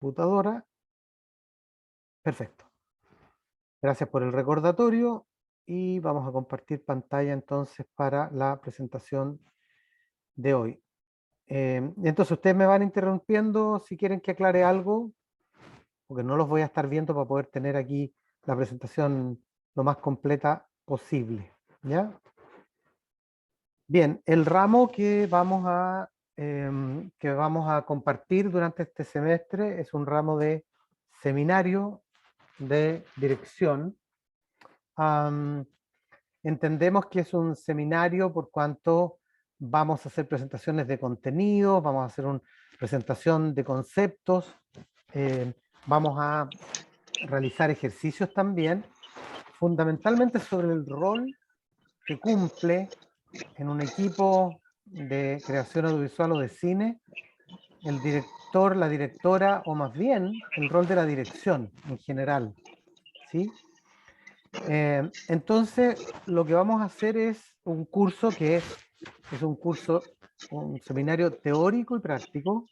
computadora. Perfecto. Gracias por el recordatorio y vamos a compartir pantalla entonces para la presentación de hoy. Entonces ustedes me van interrumpiendo si quieren que aclare algo, porque no los voy a estar viendo para poder tener aquí la presentación lo más completa posible. ¿Ya? Bien, el ramo que vamos a compartir durante este semestre es un ramo de seminario de dirección. Entendemos que es un seminario por cuanto vamos a hacer presentaciones de contenido, vamos a hacer una presentación de conceptos, vamos a realizar ejercicios también, fundamentalmente sobre el rol que cumple en un equipo de creación audiovisual o de cine el director, la directora, o más bien el rol de la dirección en general, ¿sí? Entonces, lo que vamos a hacer es un curso que es un curso, un seminario teórico y práctico.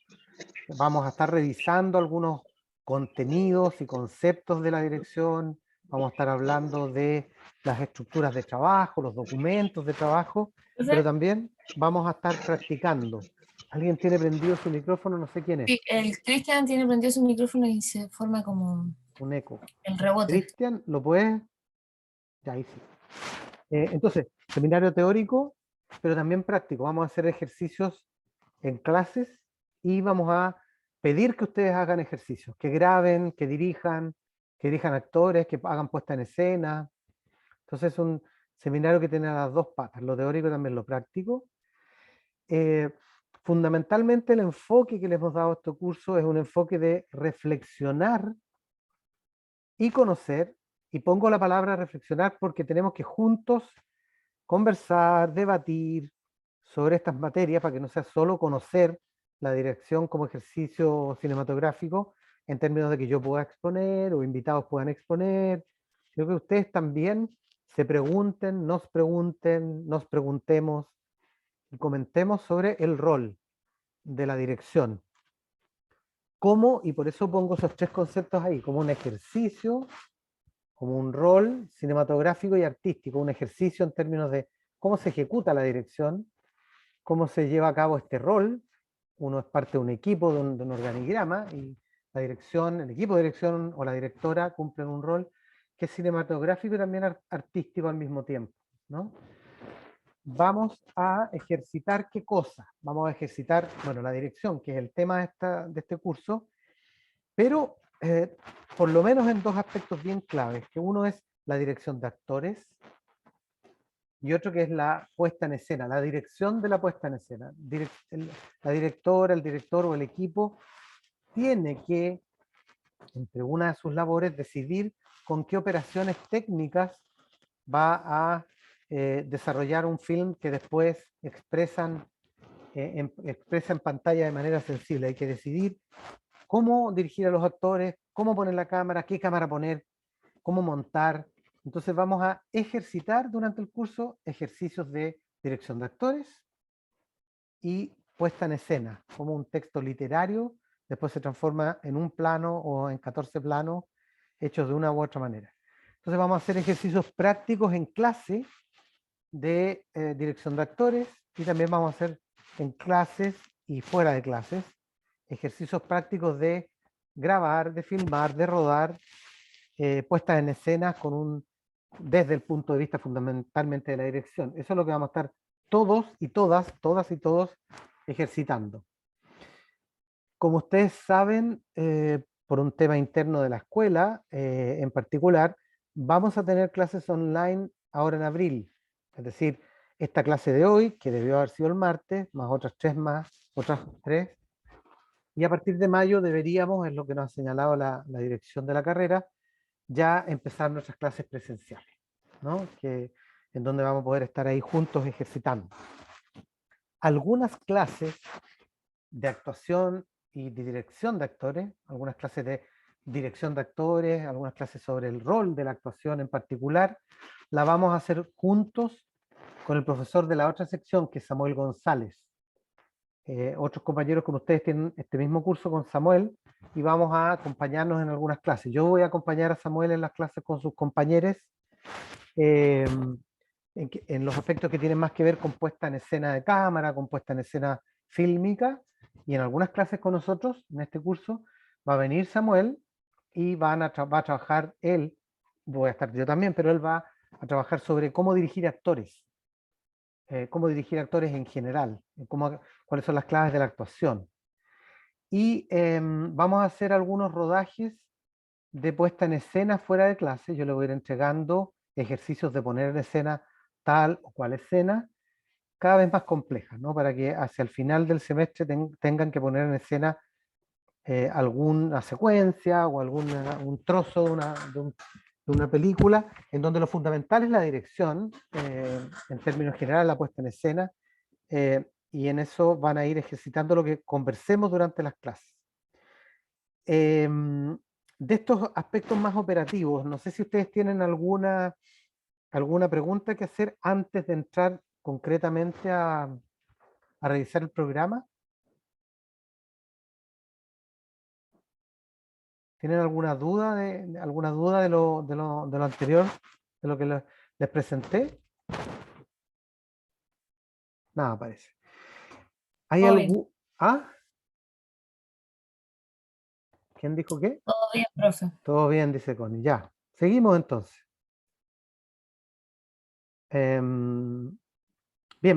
Vamos a estar revisando algunos contenidos y conceptos de la dirección, vamos a estar hablando de las estructuras de trabajo, los documentos de trabajo, pero también vamos a estar practicando. ¿Alguien tiene prendido su micrófono? No sé quién es. Sí, el Cristian tiene prendido su micrófono y se forma como Un eco. el rebote. Cristian, ¿lo puedes? Ya, ahí sí. Entonces, seminario teórico, pero también práctico. Vamos a hacer ejercicios en clases y vamos a pedir que ustedes hagan ejercicios, que graben, que dirijan actores, que hagan puesta en escena. Entonces es un seminario que tiene las dos patas, lo teórico y también lo práctico. Fundamentalmente el enfoque que les hemos dado a este curso es un enfoque de reflexionar y conocer, y pongo la palabra reflexionar porque tenemos que juntos conversar, debatir sobre estas materias para que no sea solo conocer la dirección como ejercicio cinematográfico en términos de que yo pueda exponer o invitados puedan exponer. Creo que ustedes también se pregunten, nos preguntemos y comentemos sobre el rol de la dirección. ¿Cómo? Y por eso pongo esos tres conceptos ahí, como un ejercicio, como un rol cinematográfico y artístico, un ejercicio en términos de cómo se ejecuta la dirección, cómo se lleva a cabo este rol. Uno es parte de un equipo, de un organigrama, y la dirección, el equipo de dirección o la directora cumplen un rol que es cinematográfico y también artístico al mismo tiempo, ¿no? Vamos a ejercitar ¿qué cosa? Vamos a ejercitar, bueno, la dirección, que es el tema de este curso, pero por lo menos en dos aspectos bien claves, que uno es la dirección de actores y otro que es la puesta en escena, la dirección de la puesta en escena. La directora, el director o el equipo tiene que, entre una de sus labores, decidir con qué operaciones técnicas va a desarrollar un film que después expresa en pantalla de manera sensible. Hay que decidir cómo dirigir a los actores, cómo poner la cámara, qué cámara poner, cómo montar. Entonces vamos a ejercitar durante el curso ejercicios de dirección de actores y puesta en escena, como un texto literario, después se transforma en un plano o en 14 planos hechos de una u otra manera. Entonces vamos a hacer ejercicios prácticos en clase de dirección de actores y también vamos a hacer en clases y fuera de clases ejercicios prácticos de grabar, de filmar, de rodar, puestas en escena desde el punto de vista fundamentalmente de la dirección. Eso es lo que vamos a estar todos y todas y todos ejercitando. Como ustedes saben, por un tema interno de la escuela en particular, vamos a tener clases online ahora en abril. Es decir, esta clase de hoy, que debió haber sido el martes, más otras tres, y a partir de mayo deberíamos, es lo que nos ha señalado la dirección de la carrera, ya empezar nuestras clases presenciales, ¿no? En donde vamos a poder estar ahí juntos ejercitando. Algunas clases de actuación y de dirección de actores, algunas clases de dirección de actores, algunas clases sobre el rol de la actuación en particular, la vamos a hacer juntos con el profesor de la otra sección, que es Samuel González. Otros compañeros con ustedes tienen este mismo curso con Samuel, y vamos a acompañarnos en algunas clases. Yo voy a acompañar a Samuel en las clases con sus compañeros en los aspectos que tienen más que ver con puesta en escena de cámara, con puesta en escena fílmica, y en algunas clases con nosotros, en este curso, va a venir Samuel y va a trabajar él, voy a estar yo también, pero él va a trabajar sobre cómo dirigir actores en general, cuáles son las claves de la actuación. Y vamos a hacer algunos rodajes de puesta en escena fuera de clase. Yo le voy a ir entregando ejercicios de poner en escena tal o cual escena, cada vez más complejas, ¿no? Para que hacia el final del semestre tengan que poner en escena alguna secuencia o un trozo de una película, en donde lo fundamental es la dirección, en términos generales la puesta en escena, y en eso van a ir ejercitando lo que conversemos durante las clases. De estos aspectos más operativos, no sé si ustedes tienen alguna pregunta que hacer antes de entrar concretamente a revisar el programa. ¿Tienen alguna duda de lo anterior, de lo que les presenté? Nada, parece. ¿Hay Todo bien, algún... ¿Ah? ¿Quién dijo qué? todo bien, profe. Todo bien, dice Connie. Ya. Seguimos entonces. Bien,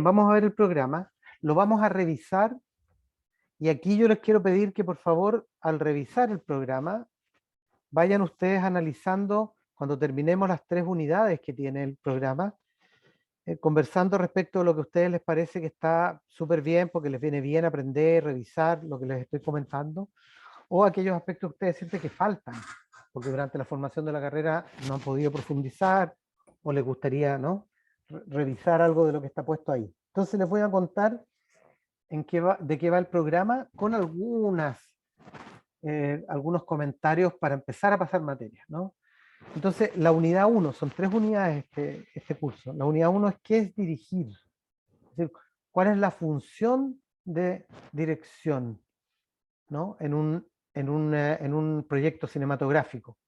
vamos a ver el programa. Lo vamos a revisar. Y aquí yo les quiero pedir que por favor, al revisar el programa, vayan ustedes analizando cuando terminemos las 3 unidades que tiene el programa, conversando respecto de lo que a ustedes les parece que está súper bien, porque les viene bien aprender, revisar lo que les estoy comentando, o aquellos aspectos que ustedes sienten que faltan, porque durante la formación de la carrera no han podido profundizar, o les gustaría, ¿no?, revisar algo de lo que está puesto ahí. Entonces les voy a contar de qué va el programa, con algunos comentarios para empezar a pasar materias, ¿no? Entonces, la unidad 1, son 3 unidades este curso. La unidad 1 es qué es dirigir, es decir, cuál es la función de dirección, ¿no? En un proyecto cinematográfico.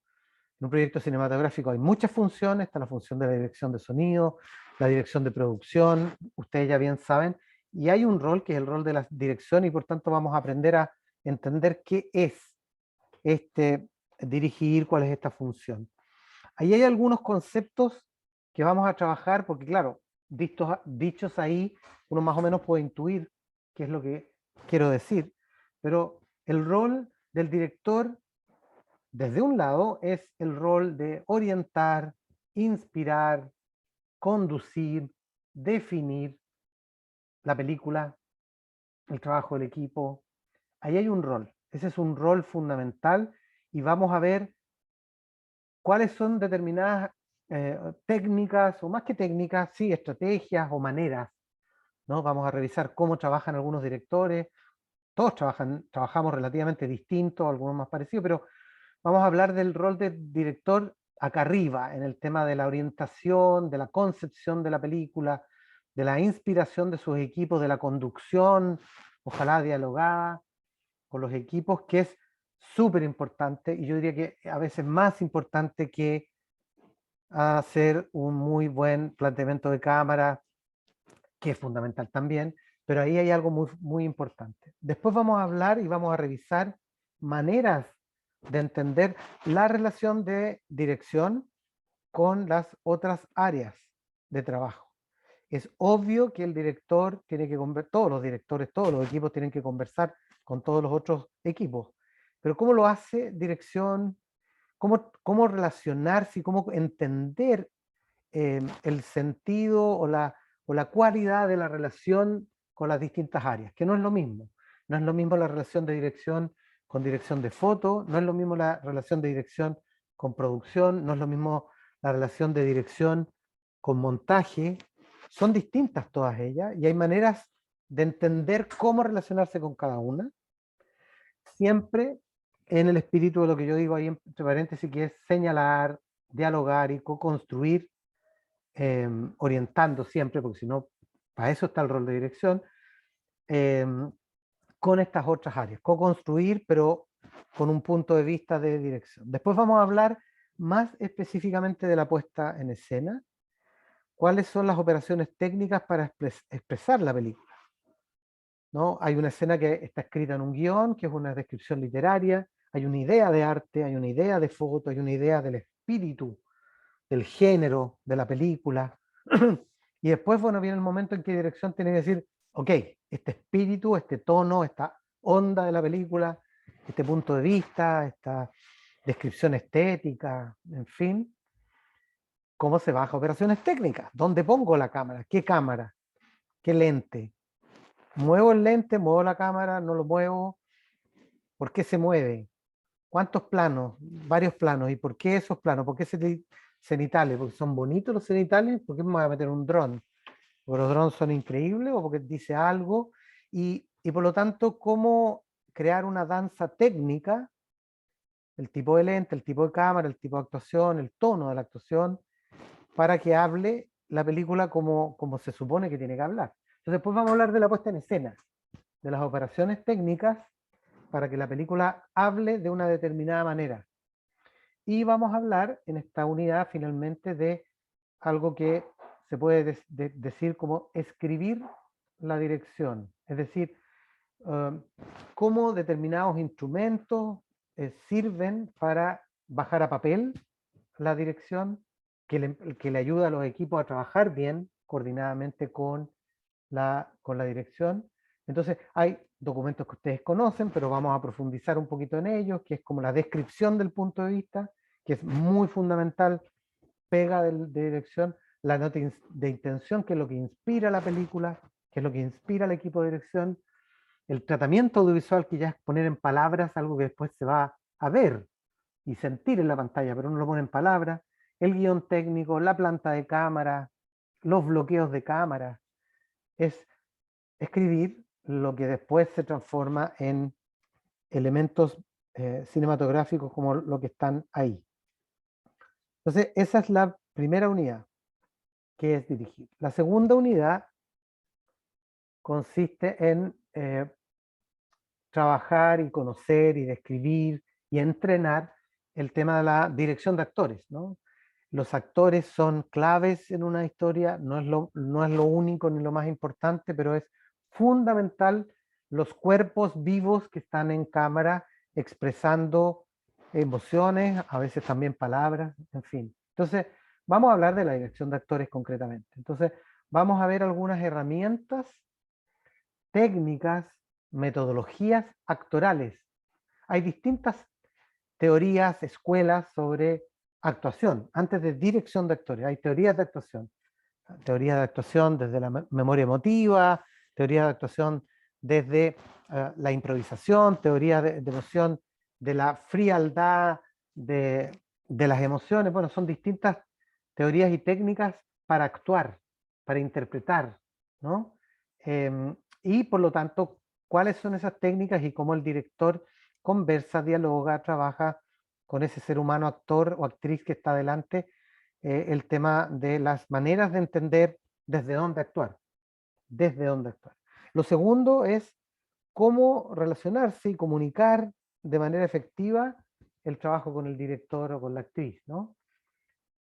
En un proyecto cinematográfico hay muchas funciones, está la función de la dirección de sonido, la dirección de producción, ustedes ya bien saben, y hay un rol que es el rol de la dirección, y por tanto vamos a aprender a entender qué es dirigir, cuál es esta función. Ahí hay algunos conceptos que vamos a trabajar, porque claro, dichos ahí, uno más o menos puede intuir qué es lo que quiero decir, pero el rol del director, desde un lado, es el rol de orientar, inspirar, conducir, definir la película, el trabajo del equipo. Ahí hay un rol, ese es un rol fundamental, y vamos a ver cuáles son determinadas técnicas, o más que técnicas, sí, estrategias o maneras, ¿no? Vamos a revisar cómo trabajan algunos directores, todos trabajamos relativamente distintos, algunos más parecidos, pero vamos a hablar del rol de director acá arriba, en el tema de la orientación, de la concepción de la película, de la inspiración de sus equipos, de la conducción, ojalá dialogada con los equipos, que es súper importante, y yo diría que a veces más importante que hacer un muy buen planteamiento de cámara, que es fundamental también, pero ahí hay algo muy, muy importante. Después vamos a hablar y vamos a revisar maneras de entender la relación de dirección con las otras áreas de trabajo. Es obvio que el director tiene que conversar, todos los directores, todos los equipos tienen que conversar con todos los otros equipos, pero ¿cómo lo hace dirección? ¿Cómo relacionarse y cómo entender el sentido o la cualidad de la relación con las distintas áreas? Que no es lo mismo. No es lo mismo la relación de dirección con dirección de foto, no es lo mismo la relación de dirección con producción, no es lo mismo la relación de dirección con montaje. Son distintas todas ellas, y hay maneras de entender cómo relacionarse con cada una, siempre en el espíritu de lo que yo digo ahí entre paréntesis, que es señalar, dialogar y co-construir, orientando siempre, porque si no, para eso está el rol de dirección, con estas otras áreas. Co-construir, pero con un punto de vista de dirección. Después vamos a hablar más específicamente de la puesta en escena, cuáles son las operaciones técnicas para expresar la película, ¿no? Hay una escena que está escrita en un guión, que es una descripción literaria, hay una idea de arte, hay una idea de foto, hay una idea del espíritu, del género de la película. Y después, bueno, viene el momento en que dirección tiene que decir, ok, este espíritu, este tono, esta onda de la película, este punto de vista, esta descripción estética, en fin, cómo se baja operaciones técnicas, dónde pongo la cámara, qué lente, muevo el lente, muevo la cámara, no lo muevo, ¿por qué se mueve? ¿Cuántos planos? Varios planos. ¿Y por qué esos planos? ¿Por qué cenitales? ¿Porque son bonitos los cenitales? ¿Por qué me voy a meter un dron? ¿Porque los drones son increíbles o porque dice algo? Y por lo tanto, ¿cómo crear una danza técnica? El tipo de lente, el tipo de cámara, el tipo de actuación, el tono de la actuación, para que hable la película como se supone que tiene que hablar. Entonces después vamos a hablar de la puesta en escena, de las operaciones técnicas para que la película hable de una determinada manera. Y vamos a hablar en esta unidad finalmente de algo que se puede decir como escribir la dirección, es decir, cómo determinados instrumentos sirven para bajar a papel la dirección, que le ayuda a los equipos a trabajar bien coordinadamente con la dirección. Entonces hay documentos que ustedes conocen, pero vamos a profundizar un poquito en ellos, que es como la descripción del punto de vista, que es muy fundamental, pega de dirección, la nota de intención, que es lo que inspira la película, que es lo que inspira al equipo de dirección, el tratamiento audiovisual, que ya es poner en palabras algo que después se va a ver y sentir en la pantalla, pero no lo pone en palabras, el guión técnico, la planta de cámara, los bloqueos de cámara, es escribir lo que después se transforma en elementos cinematográficos como lo que están ahí. Entonces, esa es la primera unidad, que es dirigir. La segunda unidad consiste en trabajar y conocer y describir y entrenar el tema de la dirección de actores, ¿no? Los actores son claves en una historia, no es lo único ni lo más importante, pero es fundamental los cuerpos vivos que están en cámara expresando emociones, a veces también palabras, en fin. Entonces, vamos a hablar de la dirección de actores concretamente. Entonces, vamos a ver algunas herramientas, técnicas, metodologías actorales. Hay distintas teorías, escuelas sobre actuación. Antes de dirección de actores, hay teorías de actuación. Teorías de actuación desde la memoria emotiva, teorías de actuación desde la improvisación, teoría de emoción de la frialdad de las emociones. Bueno, son distintas teorías y técnicas para actuar, para interpretar, ¿no? Y por lo tanto, ¿cuáles son esas técnicas y cómo el director conversa, dialoga, trabaja con ese ser humano, actor o actriz que está delante, el tema de las maneras de entender desde dónde actuar, desde dónde actuar. Lo segundo es cómo relacionarse y comunicar de manera efectiva el trabajo con el director o con la actriz, ¿no?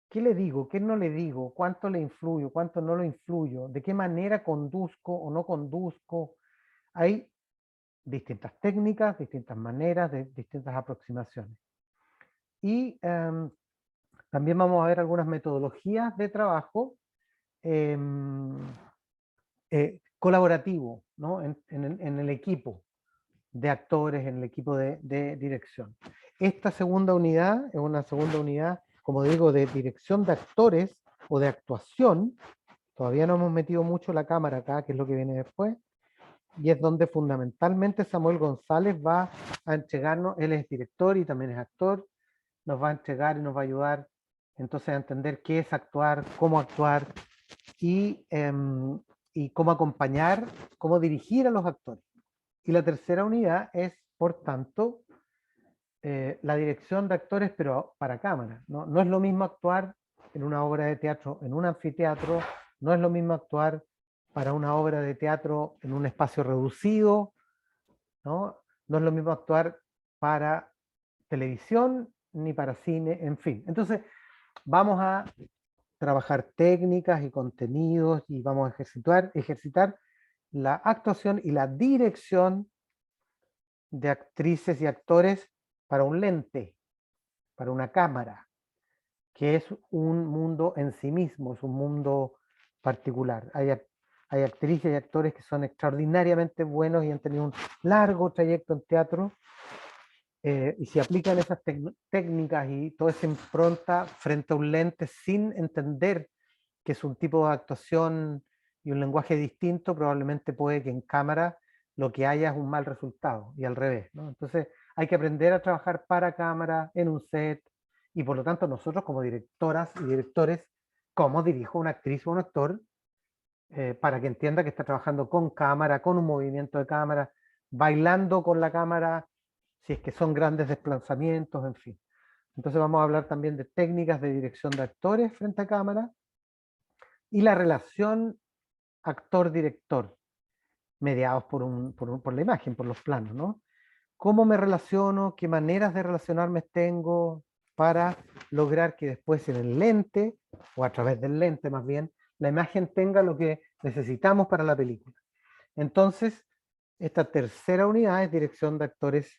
¿Qué le digo? ¿Qué no le digo? ¿Cuánto le influyo? ¿Cuánto no lo influyo? ¿De qué manera conduzco o no conduzco? Hay distintas técnicas, distintas maneras, distintas aproximaciones. Y también vamos a ver algunas metodologías de trabajo colaborativo, ¿no? en el equipo de actores, en el equipo de dirección. Esta segunda unidad es una segunda unidad, como digo, de dirección de actores o de actuación. Todavía no hemos metido mucho la cámara acá, que es lo que viene después, y es donde fundamentalmente Samuel González va a entregarnos, él es director y también es actor, nos va a entregar y nos va a ayudar entonces a entender qué es actuar, y, y cómo acompañar, cómo dirigir a los actores. Y la tercera unidad es, por tanto, la dirección de actores, pero para cámara. ¿No? No es lo mismo actuar en una obra de teatro, en un anfiteatro, no es lo mismo actuar para una obra de teatro en un espacio reducido, ¿no? No es lo mismo actuar para televisión ni para cine, en fin. Entonces, vamos a trabajar técnicas y contenidos y vamos a ejercitar la actuación y la dirección de actrices y actores para un lente, para una cámara, que es un mundo en sí mismo, es un mundo particular. Hay actrices y actores que son extraordinariamente buenos y han tenido un largo trayecto en teatro, y si aplican esas técnicas y toda esa impronta frente a un lente sin entender que es un tipo de actuación y un lenguaje distinto, probablemente puede que en cámara lo que haya es un mal resultado y al revés, ¿no? Entonces hay que aprender a trabajar para cámara, en un set, y por lo tanto nosotros como directoras y directores, ¿cómo dirijo una actriz o un actor? Para que entienda que está trabajando con cámara, con un movimiento de cámara, bailando con la cámara, si es que son grandes desplazamientos, en fin. Entonces vamos a hablar también de técnicas de dirección de actores frente a cámara y la relación actor-director, mediados por la imagen, por los planos, ¿no? ¿Cómo me relaciono? ¿Qué maneras de relacionarme tengo para lograr que después en el lente, o a través del lente más bien, la imagen tenga lo que necesitamos para la película? Entonces, esta tercera unidad es dirección de actores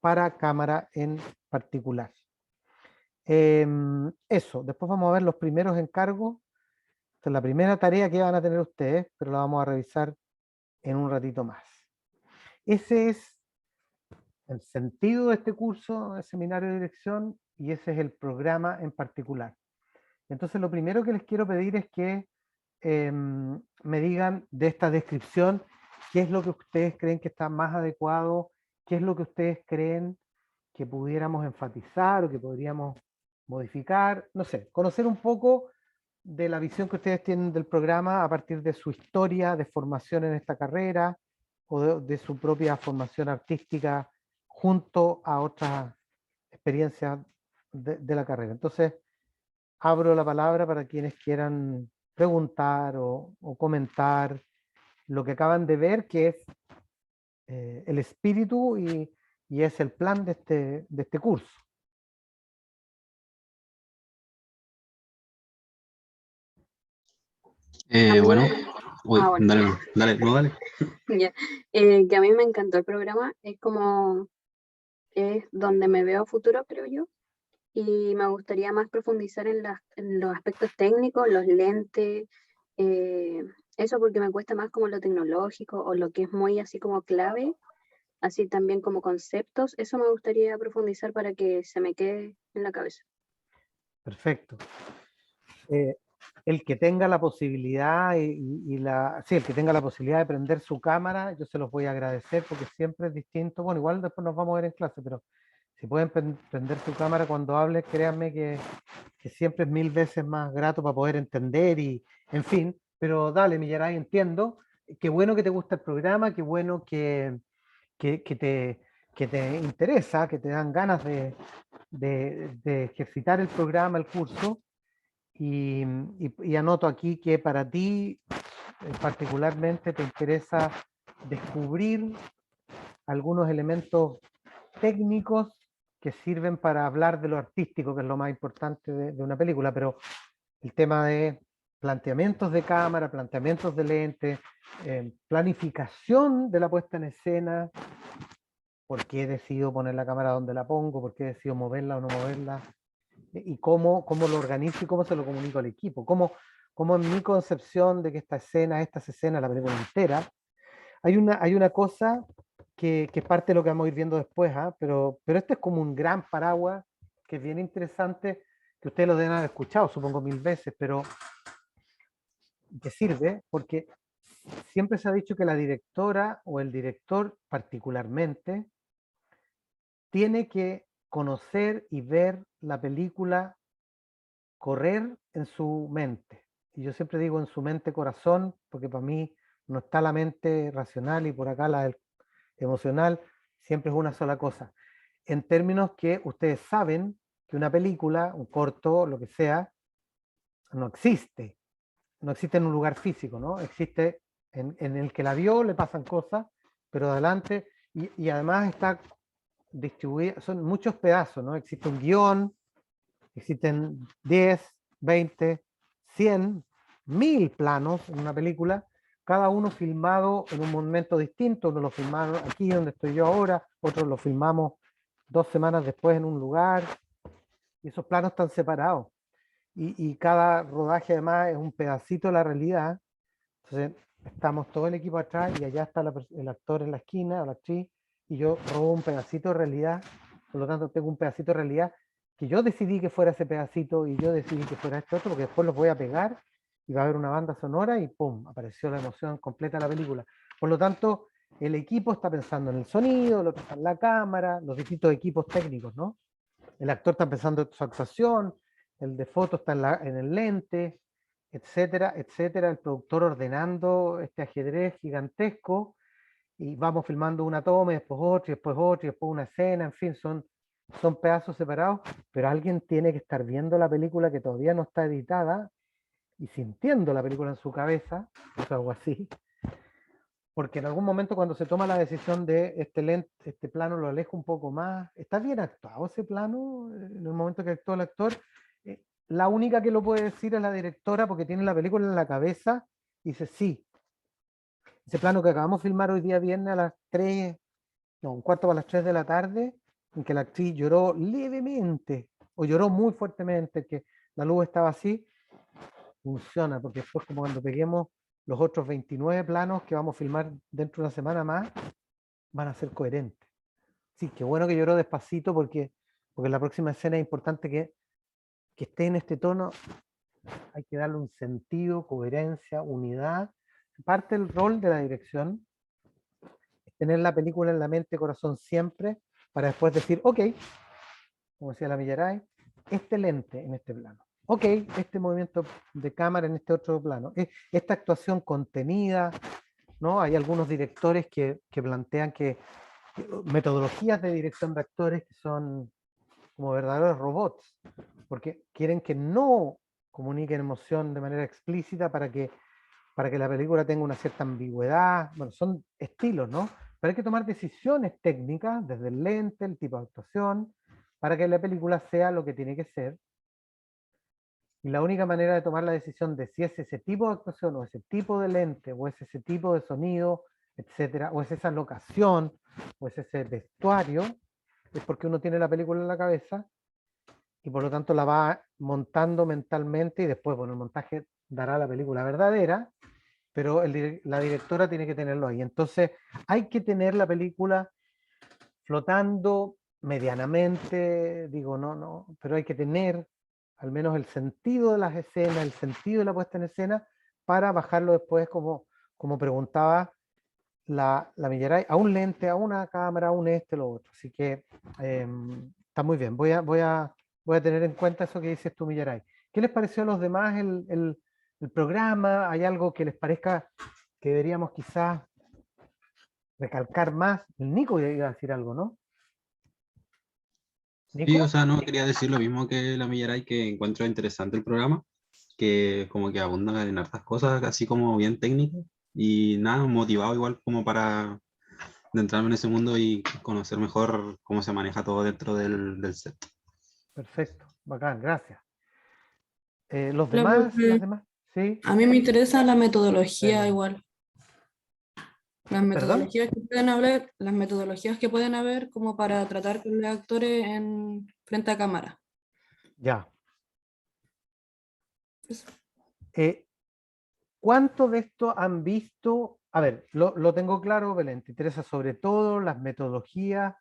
para cámara en particular. Eso, después vamos a ver los primeros encargos. Esta es la primera tarea que van a tener ustedes, pero la vamos a revisar en un ratito más. Ese es el sentido de este curso, el seminario de dirección, y ese es el programa en particular. Entonces, lo primero que les quiero pedir es que me digan de esta descripción qué es lo que ustedes creen que está más adecuado, qué es lo que ustedes creen que pudiéramos enfatizar o que podríamos modificar, no sé, conocer un poco de la visión que ustedes tienen del programa a partir de su historia de formación en esta carrera o de su propia formación artística junto a otras experiencias de la carrera. Entonces, abro la palabra para quienes quieran preguntar o comentar lo que acaban de ver, que es el espíritu y es el plan de este curso. A mí, Bueno, uy, bueno, dale. ya. Que a mí me encantó el programa, es donde me veo futuro, creo yo, y me gustaría más profundizar en los aspectos técnicos, los lentes, eh, eso porque me cuesta más como lo tecnológico o lo que es muy así como clave, así también como conceptos, eso me gustaría profundizar para que se me quede en la cabeza. Perfecto. El que tenga la posibilidad sí, el que tenga la posibilidad de prender su cámara, yo se los voy a agradecer porque siempre es distinto. Bueno, igual después nos vamos a ver en clase, pero si pueden prender su cámara cuando hable, créanme que siempre es 1000 veces más grato para poder entender y, en fin, pero dale, Millaray, entiendo. Qué bueno que te gusta el programa, qué bueno que te interesa, que te dan ganas de ejercitar el programa, el curso. Y anoto aquí que para ti particularmente te interesa descubrir algunos elementos técnicos que sirven para hablar de lo artístico, que es lo más importante de una película, pero el tema de planteamientos de cámara, planteamientos de lente, planificación de la puesta en escena, por qué decido poner la cámara donde la pongo, por qué decido moverla o no moverla, y cómo lo organizo y cómo se lo comunico al equipo, cómo en mi concepción de que estas escenas, la película entera, hay una cosa que es parte de lo que vamos a ir viendo después, pero este es como un gran paraguas que es bien interesante, que ustedes lo deben haber escuchado, supongo 1000 veces, pero que sirve porque siempre se ha dicho que la directora o el director particularmente tiene que conocer y ver la película correr en su mente. Y yo siempre digo en su mente corazón, porque para mí no está la mente racional y por acá la emocional, siempre es una sola cosa. En términos que ustedes saben que una película, un corto, lo que sea, no existe. No existe en un lugar físico, ¿no? Existe en el que la vio, le pasan cosas, pero adelante, y además está distribuidas, son muchos pedazos, ¿no? Existe un guión, existen 10, 20, 100, 1000 planos en una película, cada uno filmado en un momento distinto. Uno lo filmaron aquí donde estoy yo ahora, otros lo filmamos 2 semanas después en un lugar, y esos planos están separados. Y cada rodaje además es un pedacito de la realidad. Entonces estamos todo el equipo atrás y allá está el actor en la esquina, o la actriz, y yo robo un pedacito de realidad. Por lo tanto tengo un pedacito de realidad que yo decidí que fuera ese pedacito y yo decidí que fuera este otro, porque después los voy a pegar y va a haber una banda sonora y ¡pum! Apareció la emoción completa de la película. Por lo tanto, el equipo está pensando en el sonido, el otro está en la cámara, los distintos equipos técnicos, ¿no? El actor está pensando en su actuación, el de foto está en el lente, etcétera, etcétera. El productor ordenando este ajedrez gigantesco y vamos filmando una toma y después otra y después otra y después una escena, en fin, son pedazos separados, pero alguien tiene que estar viendo la película que todavía no está editada y sintiendo la película en su cabeza, o algo así, porque en algún momento cuando se toma la decisión de este plano lo alejo un poco más, está bien actuado ese plano, en el momento que actuó el actor, la única que lo puede decir es la directora porque tiene la película en la cabeza y dice, sí, ese plano que acabamos de filmar hoy día viernes a las 3, no, un cuarto para las 3 de la tarde, en que la actriz lloró levemente o lloró muy fuertemente, que la luz estaba así, funciona, porque después como cuando peguemos los otros 29 planos que vamos a filmar dentro de una semana más, van a ser coherentes. Sí, qué bueno que lloró despacito porque la próxima escena es importante que esté en este tono, hay que darle un sentido, coherencia, unidad. Parte del rol de la dirección es tener la película en la mente, corazón siempre, para después decir, ok, como decía la Millaray, este lente en este plano. Ok, este movimiento de cámara en este otro plano. Esta actuación contenida, ¿no? Hay algunos directores que plantean que metodologías de dirección de actores que son como verdaderos robots, porque quieren que no comuniquen emoción de manera explícita para que la película tenga una cierta ambigüedad. Bueno, son estilos, ¿no? Pero hay que tomar decisiones técnicas desde el lente, el tipo de actuación, para que la película sea lo que tiene que ser. Y la única manera de tomar la decisión de si es ese tipo de actuación, o ese tipo de lente, o es ese tipo de sonido, etcétera, o es esa locación, o es ese vestuario, es porque uno tiene la película en la cabeza y por lo tanto la va montando mentalmente y después, bueno, el montaje dará la película verdadera, pero la directora tiene que tenerlo ahí. Entonces hay que tener la película flotando medianamente, digo, no, pero hay que tener al menos el sentido de las escenas, el sentido de la puesta en escena, para bajarlo después, como preguntaba la Millaray, a un lente, a una cámara, a un lo otro. Así que está muy bien. Voy a tener en cuenta eso que dices tú, Millaray. ¿Qué les pareció a los demás el programa? ¿Hay algo que les parezca que deberíamos quizás recalcar más? El Nico iba a decir algo, ¿no? Sí, ¿Nico? o sea, no quería decir lo mismo que la Millaray, que encuentro interesante el programa, que como que abunda en hartas cosas, así como bien técnicas, y nada, motivado igual como para adentrarme en ese mundo y conocer mejor cómo se maneja todo dentro del set. Perfecto, bacán, gracias. ¿Los Hola, demás? ¿Las profe. demás? ¿Sí? A mí me interesa la metodología Bueno. igual. Las ¿Perdón? metodologías que pueden haber, las metodologías que pueden haber como para tratar con los actores en frente a cámara. Ya. Eso. ¿Cuánto de esto han visto? A ver, lo tengo claro, Belén, te interesa sobre todo las metodologías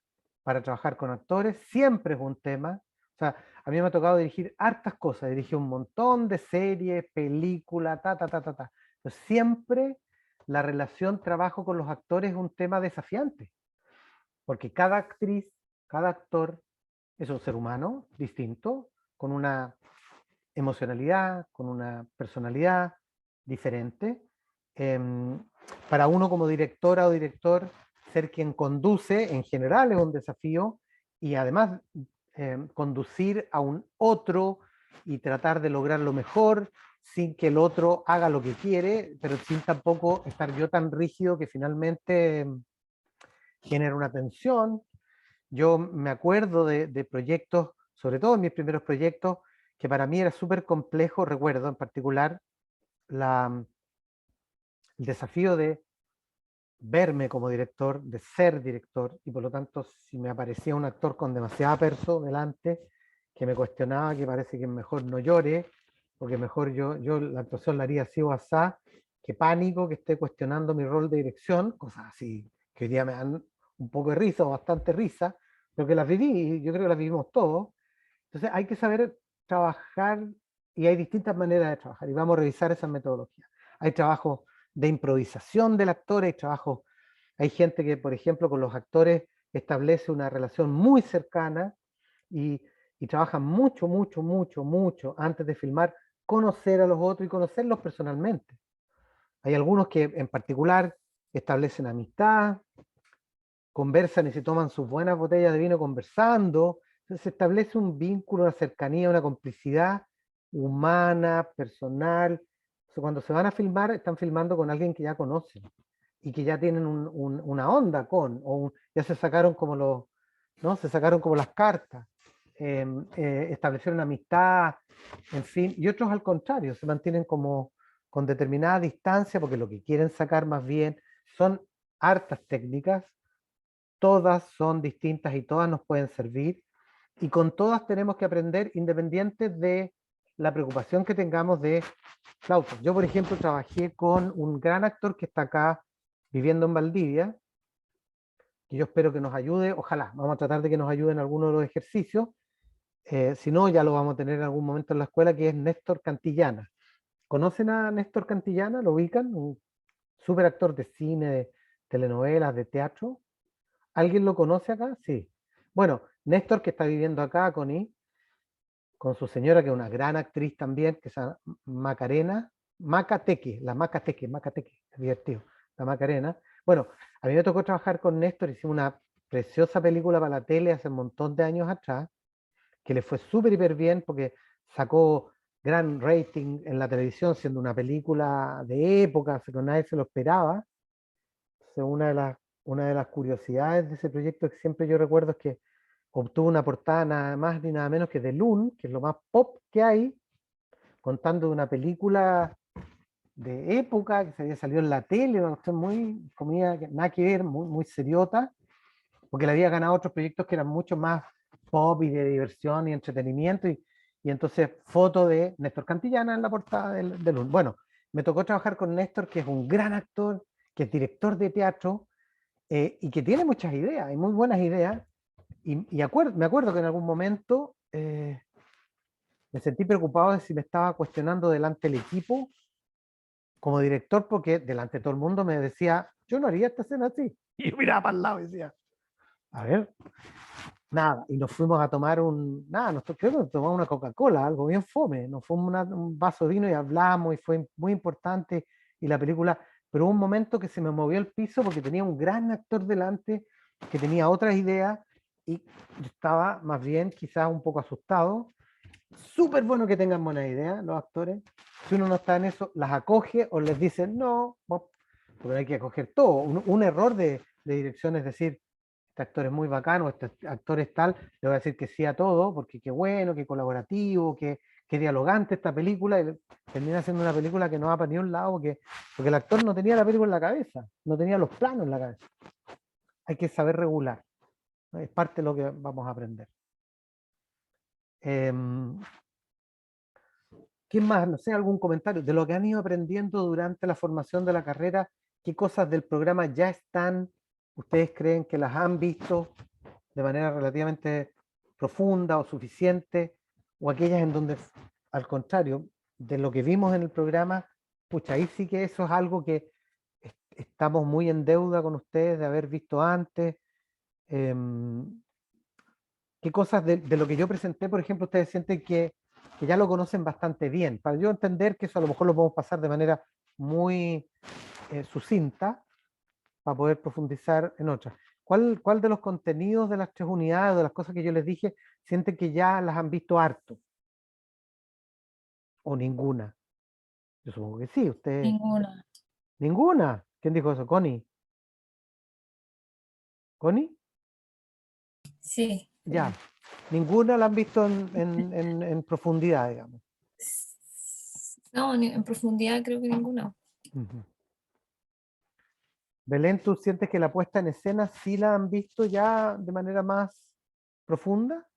para trabajar con actores, siempre es un tema. O sea, a mí me ha tocado dirigir hartas cosas, dirigí un montón de series, películas, ta. Pero siempre la relación trabajo con los actores es un tema desafiante, porque cada actriz, cada actor es un ser humano distinto, con una emocionalidad, con una personalidad diferente. Para uno como directora o director, ser quien conduce en general es un desafío y además conducir a un otro y tratar de lograr lo mejor sin que el otro haga lo que quiere, pero sin tampoco estar yo tan rígido que finalmente genera una tensión. Yo me acuerdo de proyectos, sobre todo en mis primeros proyectos, que para mí era súper complejo. Recuerdo en particular el desafío de verme como director, de ser director, y por lo tanto, si me aparecía un actor con demasiada perso delante, que me cuestionaba, que parece que mejor no llore, porque mejor yo la actuación la haría así o asá, que pánico que esté cuestionando mi rol de dirección, cosas así, que hoy día me dan un poco de risa o bastante risa, pero que las viví, y yo creo que las vivimos todos. Entonces hay que saber trabajar, y hay distintas maneras de trabajar, y vamos a revisar esas metodologías. Hay trabajo de improvisación del actor, hay gente que, por ejemplo, con los actores establece una relación muy cercana y, y trabaja mucho, mucho, mucho, mucho antes de filmar, conocer a los otros y conocerlos personalmente. Hay algunos que en particular establecen amistad, conversan y se toman sus buenas botellas de vino conversando. Entonces se establece un vínculo, una cercanía, una complicidad humana, personal. Entonces, cuando se van a filmar, están filmando con alguien que ya conocen y que ya tienen una onda con, ya se sacaron como ¿no? Se sacaron como las cartas, establecieron amistad, en fin, y otros al contrario, se mantienen como con determinada distancia porque lo que quieren sacar más bien son hartas técnicas, todas son distintas y todas nos pueden servir, y con todas tenemos que aprender independientes de la preocupación que tengamos de flautas. Yo, por ejemplo, trabajé con un gran actor que está acá viviendo en Valdivia, que yo espero que nos ayude, ojalá, vamos a tratar de que nos ayude en alguno de los ejercicios, si no, ya lo vamos a tener en algún momento en la escuela, que es Néstor Cantillana. ¿Conocen a Néstor Cantillana? ¿Lo ubican? Un súper actor de cine, de telenovelas, de teatro. ¿Alguien lo conoce acá? Sí. Bueno, Néstor, que está viviendo acá con su señora, que es una gran actriz también, que se llama Macarena, Macateque, es divertido, la Macarena. Bueno, a mí me tocó trabajar con Néstor, hicimos una preciosa película para la tele hace un montón de años atrás, que le fue súper hiper bien porque sacó gran rating en la televisión, siendo una película de época, que nadie se lo esperaba. Entonces, una de las curiosidades de ese proyecto que siempre yo recuerdo es que obtuvo una portada nada más ni nada menos que de Loon, que es lo más pop que hay, contando de una película de época que se había salido en la tele, una cuestión muy, comida, nada que ver, muy, muy seriota, porque le había ganado otros proyectos que eran mucho más pop y de diversión y entretenimiento, y entonces foto de Néstor Cantillana en la portada de Loon. Bueno, me tocó trabajar con Néstor, que es un gran actor, que es director de teatro, y que tiene muchas ideas, y muy buenas ideas, y me acuerdo que en algún momento me sentí preocupado de si me estaba cuestionando delante del equipo como director, porque delante de todo el mundo me decía, yo no haría esta escena así. Y yo miraba para el lado y decía, a ver, nada. Y nos fuimos a tomar creo que nos tomamos una Coca-Cola, algo bien fome. Nos fuimos un vaso de vino y hablamos y fue muy importante. Y la película, pero hubo un momento que se me movió el piso porque tenía un gran actor delante que tenía otras ideas y yo estaba más bien quizás un poco asustado. Súper bueno que tengan buenas ideas los actores. Si uno no está en eso, las acoge o les dice no, porque hay que acoger todo. Un error de dirección es decir, este actor es muy bacano, este actor es tal, le voy a decir que sí a todo, porque qué bueno, qué colaborativo, qué dialogante esta película, y termina siendo una película que no va para ni un lado, porque el actor no tenía la película en la cabeza, no tenía los planos en la cabeza. Hay que saber regular, ¿no? Es parte de lo que vamos a aprender. ¿Qué más? No sé, algún comentario de lo que han ido aprendiendo durante la formación de la carrera, qué cosas del programa ya están, ustedes creen que las han visto de manera relativamente profunda o suficiente, o aquellas en donde, al contrario, de lo que vimos en el programa, pucha, ahí sí que eso es algo que estamos muy en deuda con ustedes de haber visto antes. ¿Qué cosas de lo que yo presenté, por ejemplo, ustedes sienten que ya lo conocen bastante bien? Para yo entender que eso a lo mejor lo podemos pasar de manera muy sucinta para poder profundizar en otras. ¿Cuál de los contenidos de las 3 unidades, de las cosas que yo les dije, sienten que ya las han visto harto? ¿O ninguna? Yo supongo que sí, ustedes. Ninguna. ¿Ninguna? ¿Quién dijo eso? ¿Connie? ¿Connie? Sí. Ya. Ninguna la han visto en profundidad, digamos. No, en profundidad creo que ninguna. Ujú. Belén, ¿tú sientes que la puesta en escena sí la han visto ya de manera más profunda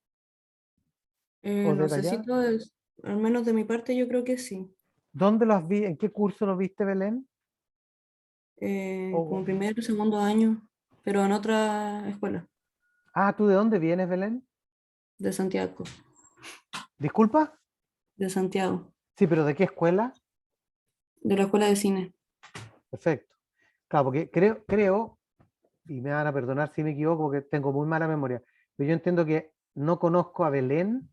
o No sé si detallada? todo es, al menos de mi parte yo creo que sí. ¿Dónde las vi? ¿En qué curso lo viste, Belén? Como O- primero, segundo año, pero en otra escuela ¿Tú de dónde vienes, Belén? de Santiago, ¿Disculpa? de Santiago, Sí, pero ¿de qué escuela? de la escuela de cine. Perfecto. Claro, porque creo, y me van a perdonar si me equivoco, porque tengo muy mala memoria, pero yo entiendo que no conozco a Belén,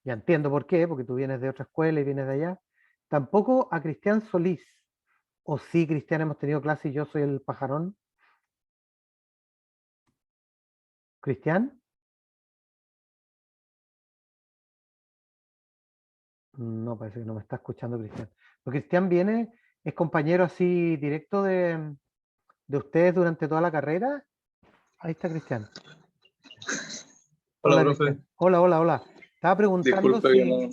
ya entiendo por qué, porque tú vienes de otra escuela y vienes de allá, tampoco a Cristian Solís. O sí, Cristian, hemos tenido clase y yo soy el pajarón. ¿Cristian? No, parece que no me está escuchando Cristian. Porque Cristian viene, es compañero así directo de ustedes durante toda la carrera. Ahí está Cristian. Hola, Hola, profe. Cristian. Hola, hola, hola. Estaba preguntando Disculpe que si... no.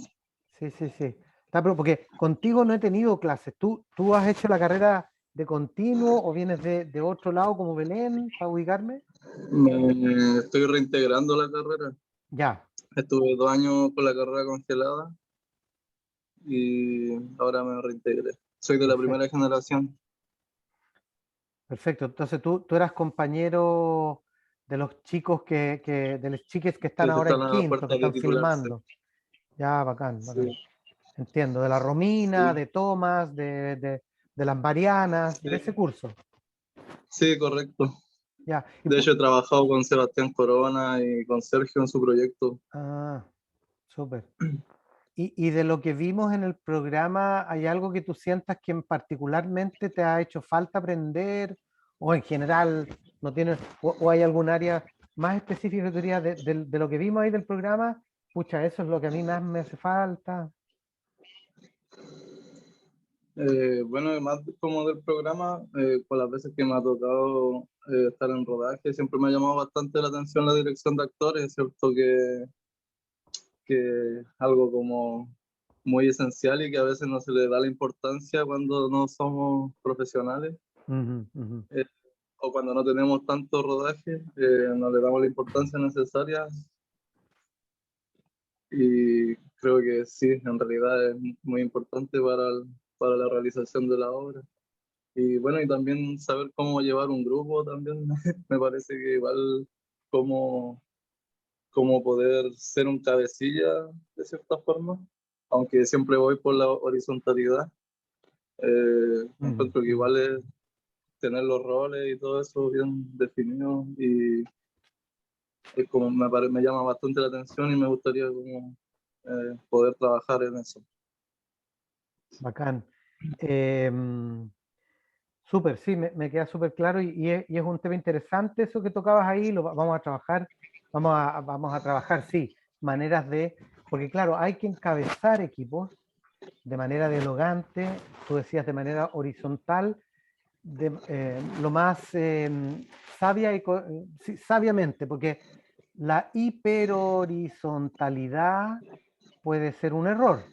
Sí, sí, sí. Porque contigo no he tenido clases. ¿Tú has hecho la carrera de continuo o vienes de otro lado como Belén para ubicarme? Me estoy reintegrando a la carrera. Ya, Estuve 2 años con la carrera congelada y ahora me reintegré. Soy de la perfecto. primera generación. Perfecto. Entonces tú eras compañero de los chicos de los chiques que están Que se ahora en están a la quinto, que puerta de están titularse. filmando. Ya, bacán, bacán. Sí, Entiendo. De la Romina, sí, de Tomás, de las Marianas, de ese sí. curso. Sí, correcto. Ya. De hecho, he trabajado con Sebastián Corona y con Sergio en su proyecto. Súper. Y de lo que vimos en el programa, ¿hay algo que tú sientas que particularmente te ha hecho falta aprender? O en general, no tienes, o hay algún área más específica que tú dirías de lo que vimos ahí del programa? Pucha, eso es lo que a mí más me hace falta. Bueno, además como del programa, por las veces que me ha tocado estar en rodaje, siempre me ha llamado bastante la atención la dirección de actores, es cierto que es algo como muy esencial y que a veces no se le da la importancia cuando no somos profesionales Ujú, ujú. eh, o cuando no tenemos tanto rodaje, no le damos la importancia necesaria y creo que sí, en realidad es muy importante para la realización de la obra. Y bueno, y también saber cómo llevar un grupo también, me parece que igual cómo, cómo poder ser un cabecilla de cierta forma, aunque siempre voy por la horizontalidad. Ujú, Encuentro que ujú. igual es tener los roles y todo eso bien definidos y es como me llama bastante la atención y me gustaría como, poder trabajar en eso. Bacán. Súper, sí, me queda súper claro y es un tema interesante eso que tocabas ahí, vamos a trabajar, vamos a trabajar, sí, maneras porque claro, hay que encabezar equipos de manera dialogante, tú decías de manera horizontal, lo más sabia sí, sabiamente, porque la hiperhorizontalidad puede ser un error.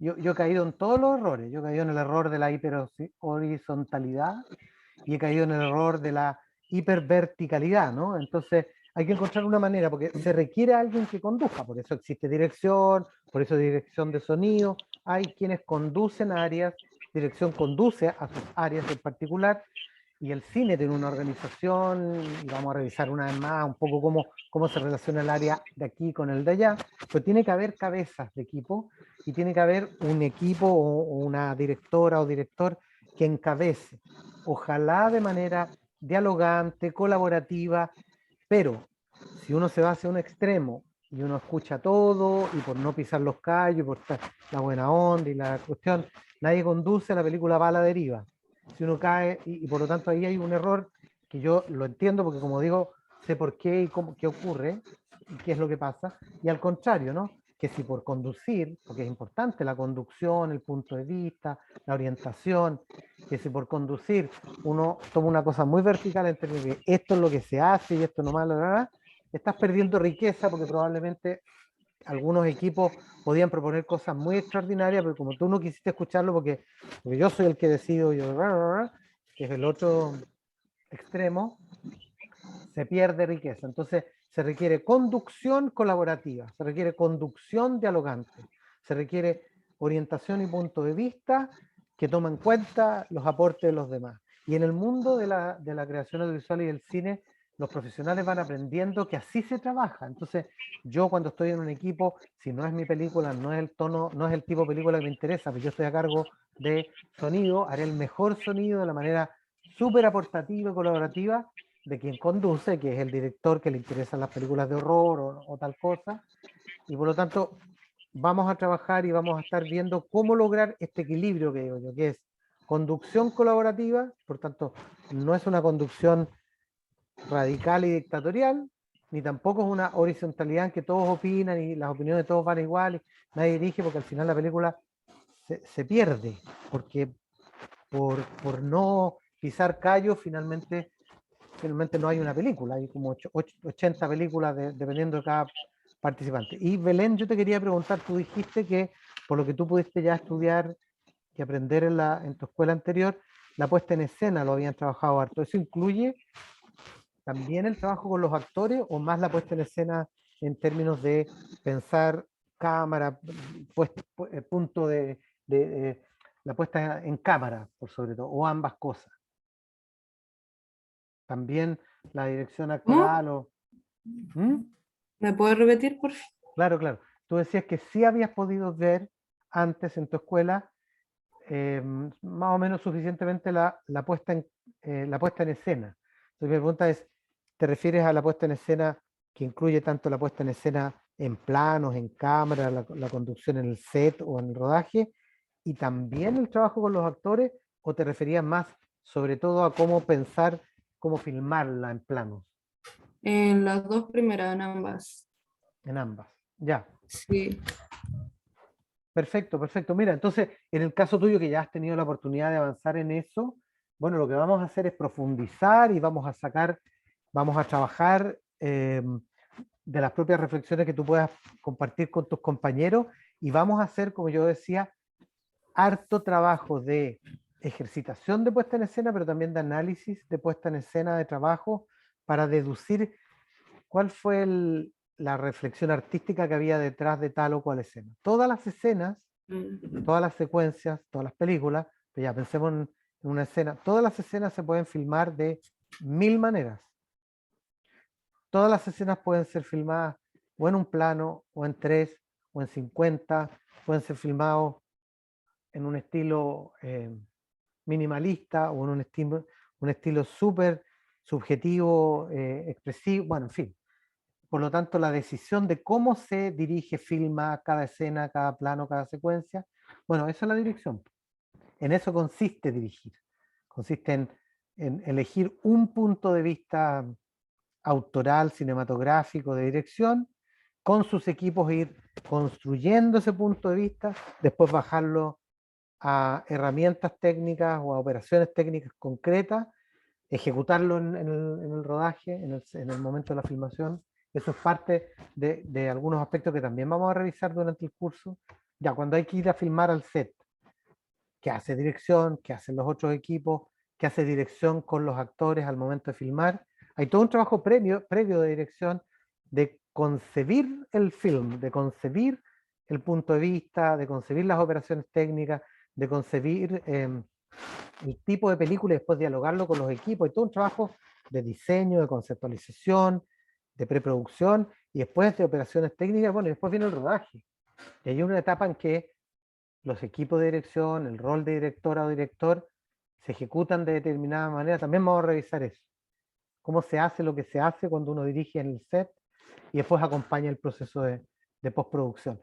Yo he caído en todos los errores. Yo he caído en el error de la hiperhorizontalidad y he caído en el error de la hiperverticalidad, ¿no? Entonces hay que encontrar una manera, porque se requiere alguien que conduzca, por eso existe dirección, por eso dirección de sonido, hay quienes conducen áreas, dirección conduce a sus áreas en particular, y el cine tiene una organización, y vamos a revisar una vez más un poco cómo se relaciona el área de aquí con el de allá, pero tiene que haber cabezas de equipo y tiene que haber un equipo o una directora o director que encabece, ojalá de manera dialogante, colaborativa, pero si uno se va hacia un extremo y uno escucha todo y por no pisar los callos, por la buena onda y la cuestión, nadie conduce, la película va a la deriva. Si uno cae y por lo tanto ahí hay un error que yo lo entiendo porque como digo, sé por qué y qué ocurre y qué es lo que pasa. Y al contrario, ¿no? Que si por conducir, porque es importante la conducción, el punto de vista, la orientación, que si por conducir uno toma una cosa muy vertical en términos de esto es lo que se hace y esto no más, estás perdiendo riqueza porque probablemente algunos equipos podían proponer cosas muy extraordinarias, pero como tú no quisiste escucharlo porque yo soy el que decido, que es el otro extremo, se pierde riqueza. Entonces se requiere conducción colaborativa, se requiere conducción dialogante, se requiere orientación y punto de vista que toma en cuenta los aportes de los demás. Y en el mundo de la creación audiovisual y del cine, los profesionales van aprendiendo que así se trabaja. Entonces, yo cuando estoy en un equipo, si no es mi película, no es el tono, no es el tipo de película que me interesa, pero yo estoy a cargo de sonido, haré el mejor sonido de la manera súper aportativa y colaborativa de quien conduce, que es el director que le interesan las películas de horror o tal cosa. Y por lo tanto, vamos a trabajar y vamos a estar viendo cómo lograr este equilibrio que digo yo, que es conducción colaborativa, por tanto, no es una conducción radical y dictatorial, ni tampoco es una horizontalidad en que todos opinan y las opiniones de todos van igual, nadie dirige, porque al final la película se pierde, porque por no pisar callo, finalmente no hay una película, hay como 80 películas dependiendo de cada participante. Y Belén, yo te quería preguntar, tú dijiste que por lo que tú pudiste ya estudiar y aprender en tu escuela anterior, la puesta en escena lo habían trabajado harto. ¿Eso incluye también el trabajo con los actores o más la puesta en escena en términos de pensar cámara, punto de la puesta en cámara, por sobre todo, o ambas cosas? También la dirección actoral o... ¿Mm? ¿Me puedes repetir, por favor? Claro, claro. Tú decías que sí habías podido ver antes en tu escuela más o menos suficientemente la puesta en escena. Entonces mi pregunta es, ¿te refieres a la puesta en escena que incluye tanto la puesta en escena en planos, en cámara, la conducción en el set o en el rodaje, y también el trabajo con los actores, o te referías más sobre todo a cómo pensar, cómo filmarla en planos? En las dos primeras, en ambas. En ambas. Ya. Sí. Perfecto, perfecto. Mira, entonces, en el caso tuyo que ya has tenido la oportunidad de avanzar en eso, bueno, lo que vamos a hacer es profundizar y vamos a trabajar de las propias reflexiones que tú puedas compartir con tus compañeros y vamos a hacer, como yo decía, harto trabajo de ejercitación de puesta en escena, pero también de análisis de puesta en escena de trabajo para deducir cuál fue la reflexión artística que había detrás de tal o cual escena. Todas las escenas, todas las secuencias, todas las películas, pero ya pensemos en una escena, todas las escenas se pueden filmar de 1000 maneras. Todas las escenas pueden ser filmadas o en un plano, o en 3, o en 50, pueden ser filmados en un estilo minimalista o en un estilo súper subjetivo, expresivo, bueno, en fin. Por lo tanto, la decisión de cómo se dirige, filma cada escena, cada plano, cada secuencia, bueno, esa es la dirección. En eso consiste dirigir. Consiste en elegir un punto de vista autoral, cinematográfico, de dirección, con sus equipos ir construyendo ese punto de vista, después bajarlo a herramientas técnicas o a operaciones técnicas concretas, ejecutarlo en el rodaje, en el momento de la filmación. Eso es parte de algunos aspectos que también vamos a revisar durante el curso. Ya cuando hay que ir a filmar al set, ¿qué hace dirección? ¿Qué hacen los otros equipos? ¿Qué hace dirección con los actores al momento de filmar? Hay todo un trabajo previo de dirección de concebir el film, de concebir el punto de vista, de concebir las operaciones técnicas, de concebir el tipo de película y después dialogarlo con los equipos. Hay todo un trabajo de diseño, de conceptualización, de preproducción y después de operaciones técnicas. Bueno, y después viene el rodaje. Y hay una etapa en que los equipos de dirección, el rol de directora o director, se ejecutan de determinada manera. También vamos a revisar eso. Cómo se hace lo que se hace cuando uno dirige en el set y después acompaña el proceso de postproducción.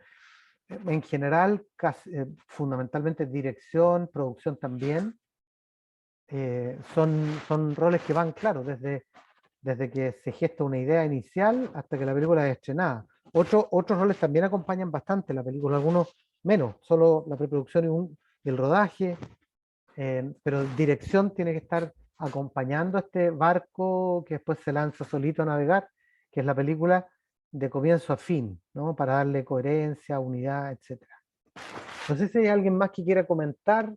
En general, fundamentalmente dirección, producción también, son roles que van, claro, desde que se gesta una idea inicial hasta que la película es estrenada. Otros roles también acompañan bastante la película, algunos menos, solo la preproducción y el rodaje, pero dirección tiene que estar acompañando a este barco que después se lanza solito a navegar, que es la película de comienzo a fin, ¿no? Para darle coherencia, unidad, etc. No sé si hay alguien más que quiera comentar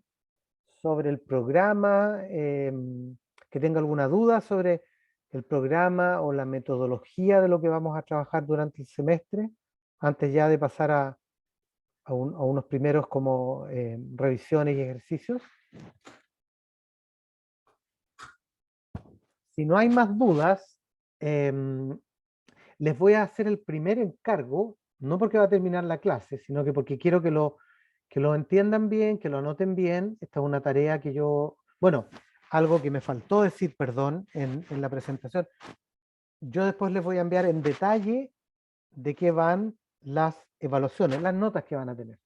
sobre el programa, que tenga alguna duda sobre el programa o la metodología de lo que vamos a trabajar durante el semestre, antes ya de pasar a unos primeros como revisiones y ejercicios. Si no hay más dudas, les voy a hacer el primer encargo, no porque va a terminar la clase, sino que porque quiero que lo entiendan bien, que lo anoten bien. Esta es una tarea que bueno, algo que me faltó decir, perdón, en la presentación. Yo después les voy a enviar en detalle de qué van las evaluaciones, las notas que van a tener.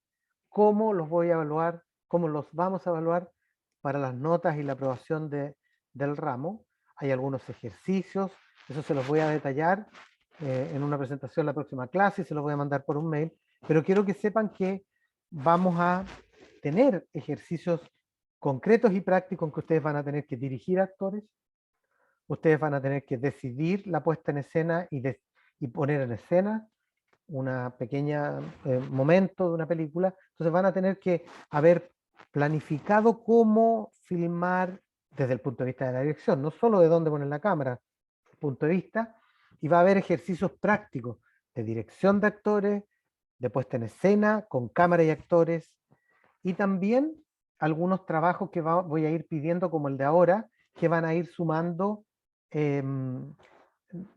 Cómo los voy a evaluar, cómo los vamos a evaluar para las notas y la aprobación del ramo. Hay algunos ejercicios, eso se los voy a detallar en una presentación la próxima clase y se los voy a mandar por un mail, pero quiero que sepan que vamos a tener ejercicios concretos y prácticos en que ustedes van a tener que dirigir actores, ustedes van a tener que decidir la puesta en escena y poner en escena una pequeña momento de una película. Entonces van a tener que haber planificado cómo filmar desde el punto de vista de la dirección, no solo de dónde poner la cámara, el punto de vista, y va a haber ejercicios prácticos de dirección de actores, de puesta en escena con cámara y actores, y también algunos trabajos que voy a ir pidiendo como el de ahora, que van a ir sumando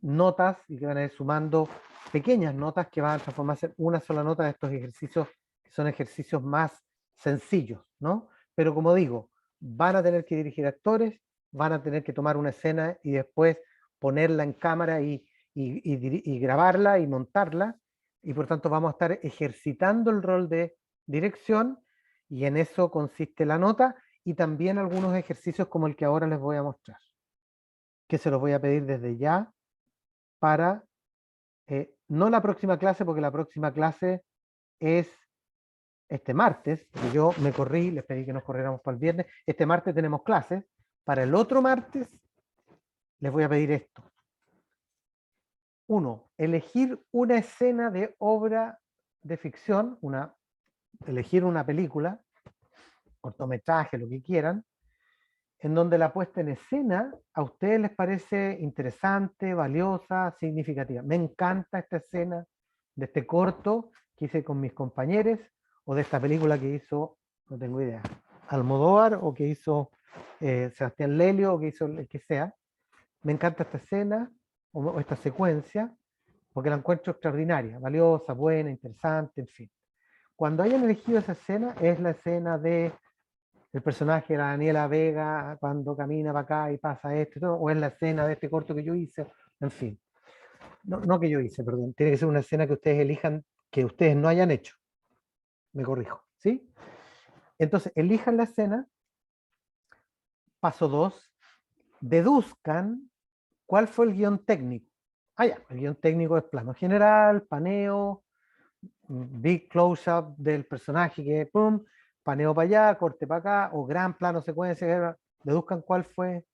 notas y que van a ir sumando pequeñas notas que van a transformarse en una sola nota de estos ejercicios, que son ejercicios más sencillos, ¿no? Pero como digo, van a tener que dirigir actores, van a tener que tomar una escena y después ponerla en cámara y grabarla y montarla, y por tanto vamos a estar ejercitando el rol de dirección, y en eso consiste la nota, y también algunos ejercicios como el que ahora les voy a mostrar, que se los voy a pedir desde ya para, no la próxima clase, porque la próxima clase es este martes, porque yo me corrí, les pedí que nos corriéramos para el viernes. Este martes tenemos clases. Para el otro martes les voy a pedir esto. 1. Elegir una escena de obra de ficción, elegir una película, cortometraje, lo que quieran, en donde la puesta en escena a ustedes les parece interesante, valiosa, significativa. Me encanta esta escena de este corto que hice con mis compañeros, o de esta película que hizo, no tengo idea, Almodóvar, o que hizo Sebastián Lelio, o que hizo el que sea. Me encanta esta escena, o esta secuencia, porque la encuentro extraordinaria, valiosa, buena, interesante, en fin. Cuando hayan elegido esa escena, es la escena de el personaje de la Daniela Vega cuando camina para acá y pasa esto, o es la escena de este corto que yo hice, en fin. No que yo hice, perdón. Tiene que ser una escena que ustedes elijan, que ustedes no hayan hecho. Me corrijo, ¿sí? Entonces, elijan la escena. Paso 2, deduzcan cuál fue el guión técnico. Ya, el guión técnico es plano general, paneo, big close-up del personaje que, pum, paneo para allá, corte para acá, o gran plano secuencia. Deduzcan cuál fue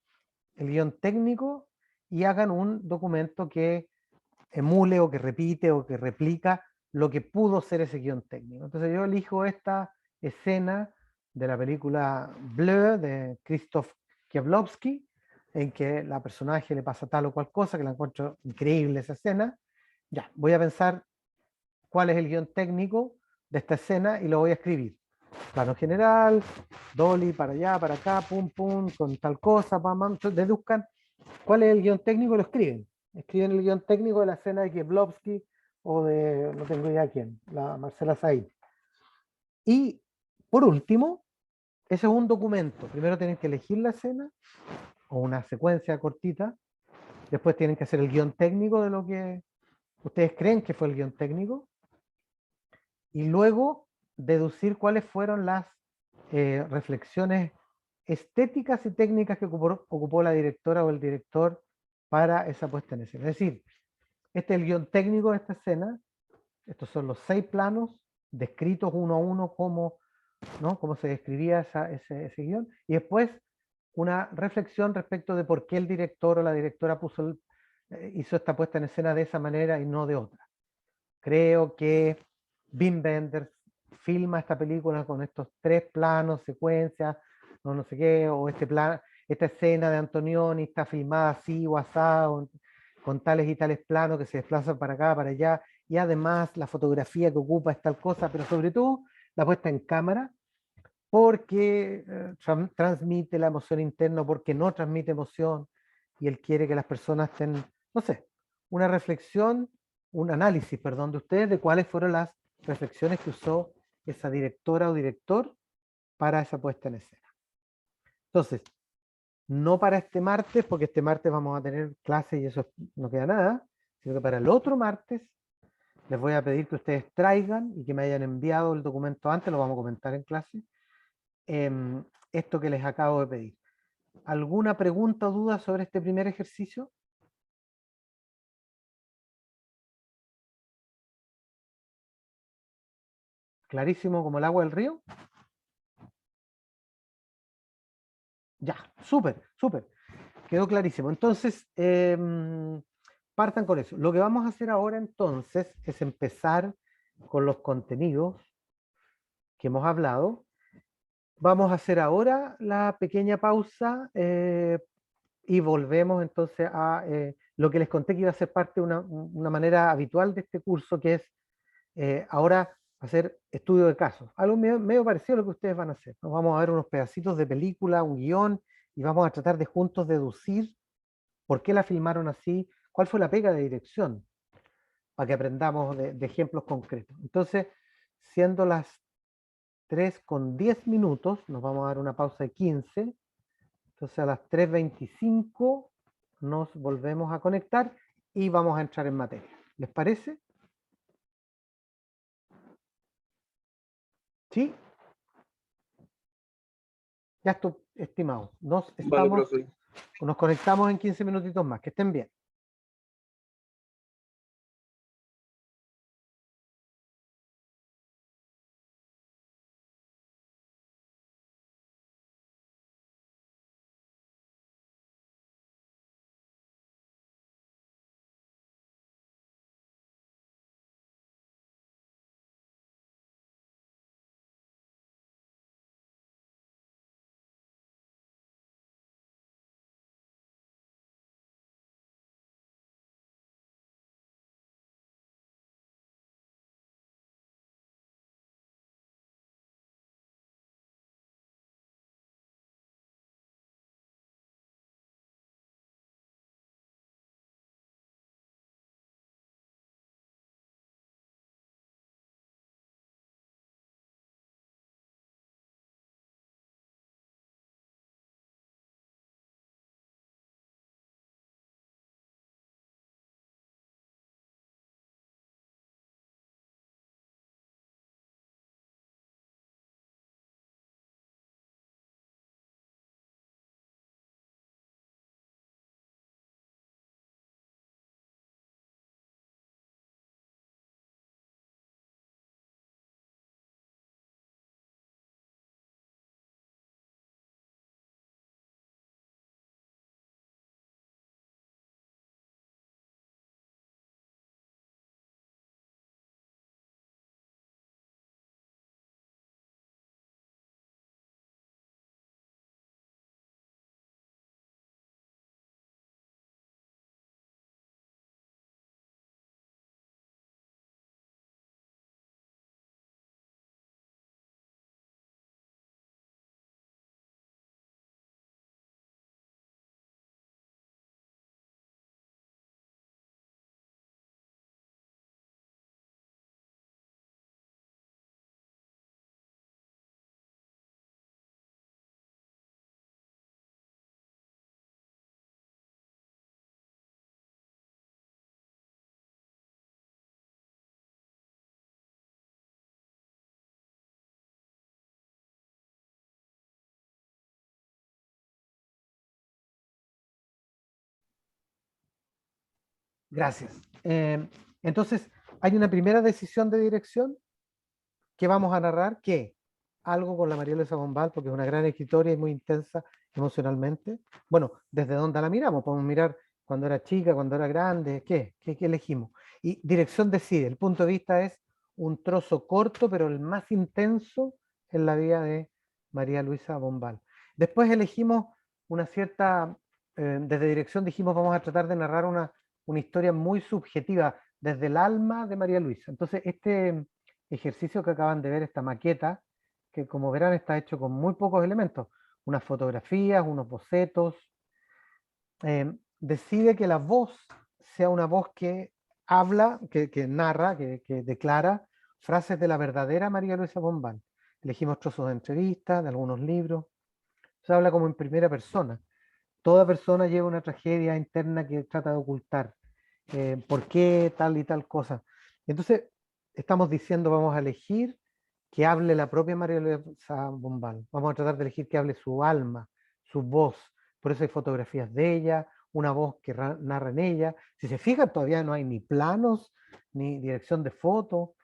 el guión técnico y hagan un documento que emule o que repite o que replica lo que pudo ser ese guión técnico. Entonces yo elijo esta escena de la película Bleu de Krzysztof Kieślowski, en que la personaje le pasa tal o cual cosa, que la encuentro increíble esa escena. Ya, voy a pensar cuál es el guión técnico de esta escena y lo voy a escribir. Plano general, dolly para allá, para acá, pum, pum, con tal cosa, pam, pam. Entonces deduzcan cuál es el guión técnico y lo escriben. Escriben el guión técnico de la escena de Kieślowski o de, no tengo idea quién, la Marcela Said. Y por último, ese es un documento. Primero tienen que elegir la escena o una secuencia cortita. Después tienen que hacer el guión técnico de lo que ustedes creen que fue el guión técnico. Y luego deducir cuáles fueron las reflexiones estéticas y técnicas que ocupó la directora o el director para esa puesta en escena. Es decir, este es el guión técnico de esta escena. Estos son los 6 planos descritos uno a uno cómo se describía ese guión. Y después una reflexión respecto de por qué el director o la directora puso hizo esta puesta en escena de esa manera y no de otra. Creo que Wim Wenders filma esta película con estos 3 planos, secuencias, no sé qué, o esta escena de Antonioni está filmada así o asado, con tales y tales planos que se desplazan para acá, para allá, y además la fotografía que ocupa es tal cosa, pero sobre todo la puesta en cámara, porque transmite la emoción interna, porque no transmite emoción, y él quiere que las personas estén, no sé, una reflexión, un análisis, perdón, de ustedes de cuáles fueron las reflexiones que usó esa directora o director para esa puesta en escena. Entonces, no para este martes, porque este martes vamos a tener clase y eso no queda nada, sino que para el otro martes les voy a pedir que ustedes traigan y que me hayan enviado el documento antes, lo vamos a comentar en clase, esto que les acabo de pedir. ¿Alguna pregunta o duda sobre este primer ejercicio? ¿Clarísimo como el agua del río? Ya, súper, súper. Quedó clarísimo. Entonces, partan con eso. Lo que vamos a hacer ahora entonces es empezar con los contenidos que hemos hablado. Vamos a hacer ahora la pequeña pausa y volvemos entonces a lo que les conté que iba a ser parte de una manera habitual de este curso, que es ahora hacer estudio de casos. Algo medio parecido a lo que ustedes van a hacer. Nos vamos a ver unos pedacitos de película, un guión, y vamos a tratar de juntos deducir por qué la filmaron así, cuál fue la pega de dirección, para que aprendamos de ejemplos concretos. Entonces, siendo las 3:10, nos vamos a dar una pausa de 15. Entonces a las 3:25 nos volvemos a conectar y vamos a entrar en materia. ¿Les parece? ¿Sí? Ya estoy, estimados. Vale, profe. Nos conectamos en 15 minutitos más. Que estén bien. Gracias. Entonces, hay una primera decisión de dirección que vamos a narrar, que algo con la María Luisa Bombal, porque es una gran escritora y muy intensa emocionalmente. Bueno, desde donde la miramos, podemos mirar cuando era chica, cuando era grande, ¿qué elegimos? Y dirección decide, el punto de vista es un trozo corto, pero el más intenso en la vida de María Luisa Bombal. Después elegimos una cierta, desde dirección dijimos vamos a tratar de narrar una historia muy subjetiva, desde el alma de María Luisa. Entonces este ejercicio que acaban de ver, esta maqueta, que como verán está hecho con muy pocos elementos, unas fotografías, unos bocetos, decide que la voz sea una voz que habla, que narra, que declara frases de la verdadera María Luisa Bombal. Elegimos trozos de entrevistas, de algunos libros. Se habla como en primera persona. Toda persona lleva una tragedia interna que trata de ocultar. ¿Por qué tal y tal cosa? Entonces, estamos diciendo, vamos a elegir que hable la propia María Luisa Bombal. Vamos a tratar de elegir que hable su alma, su voz. Por eso hay fotografías de ella, una voz que narra en ella. Si se fijan, todavía no hay ni planos, ni dirección de foto.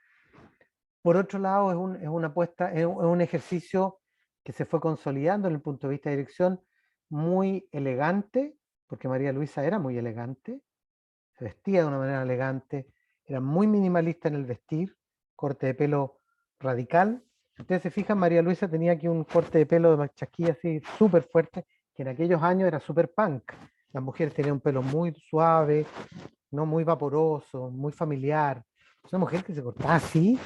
Por otro lado, es un ejercicio que se fue consolidando en el punto de vista de dirección, muy elegante, porque María Luisa era muy elegante, se vestía de una manera elegante, era muy minimalista en el vestir, corte de pelo radical. Si ustedes se fijan, María Luisa tenía aquí un corte de pelo de chasquilla así súper fuerte, que en aquellos años era súper punk. Las mujeres tenían un pelo muy suave, no muy vaporoso, muy familiar. Una mujer que se cortaba así,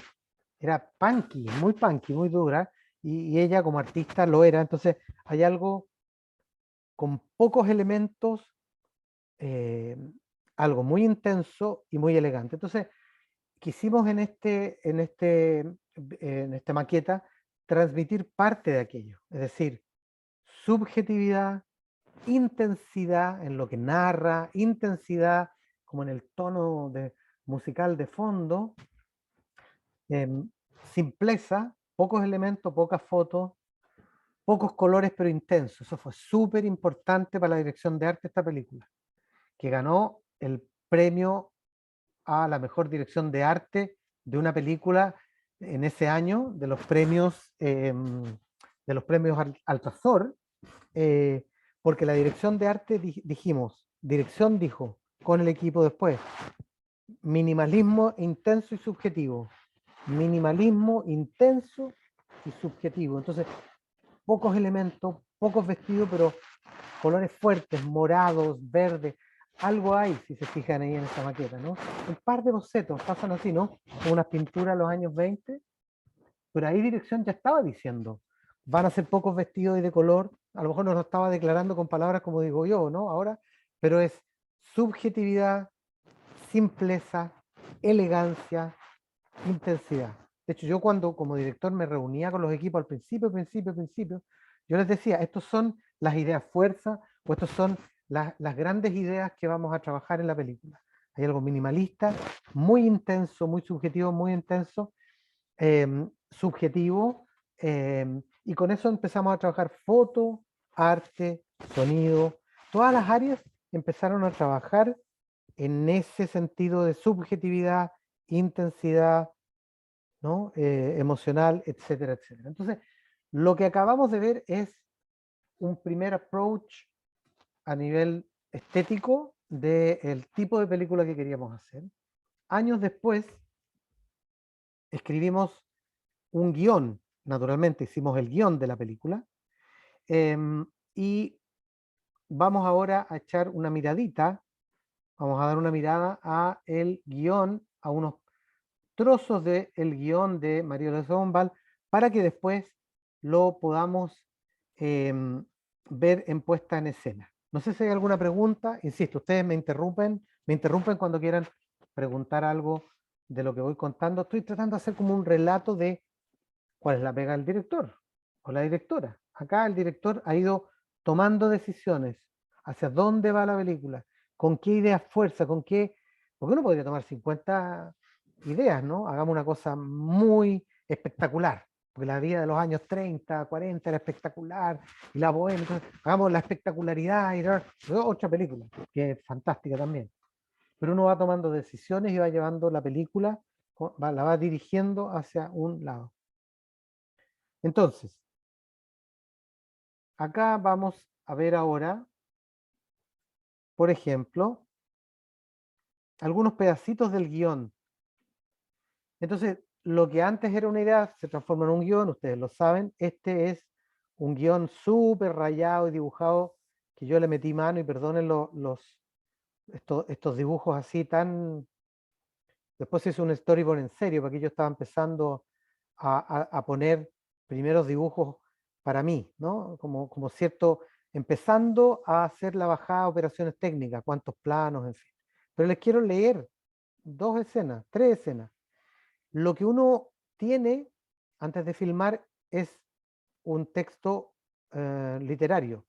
era punky, muy dura, y ella como artista lo era. Entonces hay algo con pocos elementos, eh, algo muy intenso y muy elegante. Entonces quisimos en esta maqueta transmitir parte de aquello, es decir, subjetividad, intensidad en lo que narra, intensidad como en el tono musical de fondo, simpleza, pocos elementos, pocas fotos, pocos colores pero intensos. Eso fue súper importante para la dirección de arte de esta película, que ganó el premio a la mejor dirección de arte de una película en ese año de los premios Altazor, porque la dirección de arte dirección dijo con el equipo después, minimalismo intenso y subjetivo, minimalismo intenso y subjetivo. Entonces, pocos elementos, pocos vestidos, pero colores fuertes, morados, verdes, algo hay, si se fijan ahí en esta maqueta, ¿no? Un par de bocetos pasan así, ¿no? Como unas pinturas de los años 20, pero ahí dirección ya estaba diciendo, van a ser pocos vestidos y de color, a lo mejor no lo estaba declarando con palabras como digo yo, ¿no? Ahora, pero es subjetividad, simpleza, elegancia, intensidad. De hecho, yo cuando como director me reunía con los equipos al principio, yo les decía, estos son las ideas fuerza, o estos son las grandes ideas que vamos a trabajar en la película. Hay algo minimalista, muy intenso, muy subjetivo, muy intenso, subjetivo, y con eso empezamos a trabajar foto, arte, sonido, todas las áreas empezaron a trabajar en ese sentido de subjetividad, intensidad, ¿no? Emocional, etcétera, etcétera. Entonces, lo que acabamos de ver es un primer approach a nivel estético del tipo de película que queríamos hacer. Años después, escribimos un guión, naturalmente hicimos el guión de la película, y vamos ahora a echar una miradita, vamos a dar una mirada a el guión, a unos trozos del guión de María Luisa Bombal, para que después lo podamos ver en puesta en escena. No sé si hay alguna pregunta, insisto, ustedes me interrumpen cuando quieran preguntar algo de lo que voy contando. Estoy tratando de hacer como un relato de cuál es la pega del director o la directora. Acá el director ha ido tomando decisiones hacia dónde va la película, con qué ideas fuerza, porque uno podría tomar 50 ideas, ¿no? Hagamos una cosa muy espectacular, porque la vida de los años 30, 40 era espectacular, y la bohemia, entonces hagamos la espectacularidad, y otra película, que es fantástica también. Pero uno va tomando decisiones y va llevando la película, la va dirigiendo hacia un lado. Entonces, acá vamos a ver ahora por ejemplo, algunos pedacitos del guión. Entonces, lo que antes era una idea se transforma en un guión, ustedes lo saben. Este es un guión súper rayado y dibujado que yo le metí mano, y perdonen estos dibujos así tan... Después hice un storyboard en serio, porque yo estaba empezando a poner primeros dibujos para mí, ¿no? Como cierto, empezando a hacer la bajada de operaciones técnicas, cuántos planos, en fin. Pero les quiero leer 2 escenas, 3 escenas. Lo que uno tiene antes de filmar es un texto literario.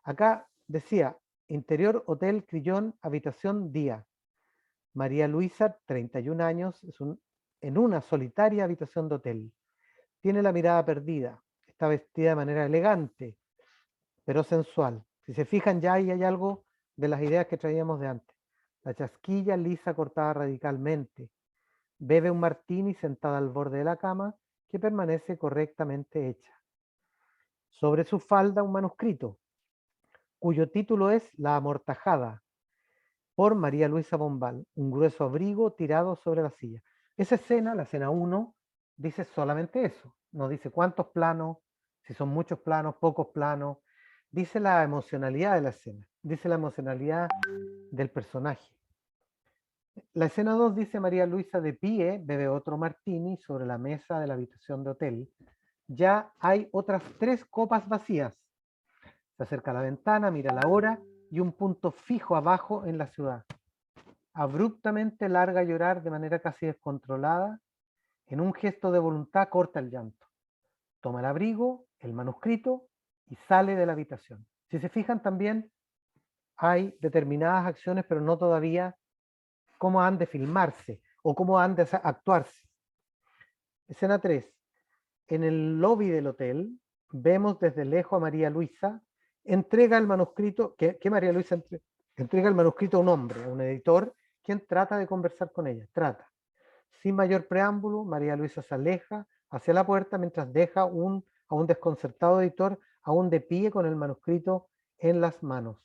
Acá decía, interior Hotel Crillon, habitación día. María Luisa, 31 años, en una solitaria habitación de hotel. Tiene la mirada perdida, está vestida de manera elegante, pero sensual. Si se fijan, ya ahí hay algo de las ideas que traíamos de antes. La chasquilla lisa cortada radicalmente. Bebe un martini sentada al borde de la cama, que permanece correctamente hecha. Sobre su falda un manuscrito, cuyo título es La amortajada, por María Luisa Bombal, un grueso abrigo tirado sobre la silla. Esa escena, la escena 1, dice solamente eso. No dice cuántos planos, si son muchos planos, pocos planos. Dice la emocionalidad de la escena, dice la emocionalidad del personaje. La escena 2 dice María Luisa de pie, bebe otro martini sobre la mesa de la habitación de hotel. Ya hay otras 3 copas vacías. Se acerca a la ventana, mira la hora y un punto fijo abajo en la ciudad. Abruptamente larga a llorar de manera casi descontrolada. En un gesto de voluntad corta el llanto. Toma el abrigo, el manuscrito y sale de la habitación. Si se fijan, también hay determinadas acciones, pero no todavía cómo han de filmarse o cómo han de actuarse. Escena 3. En el lobby del hotel vemos desde lejos a María Luisa, entrega el manuscrito, que María Luisa entrega el manuscrito a un hombre, a un editor, quien trata de conversar con ella. Sin mayor preámbulo, María Luisa se aleja hacia la puerta mientras deja a un desconcertado editor aún de pie con el manuscrito en las manos.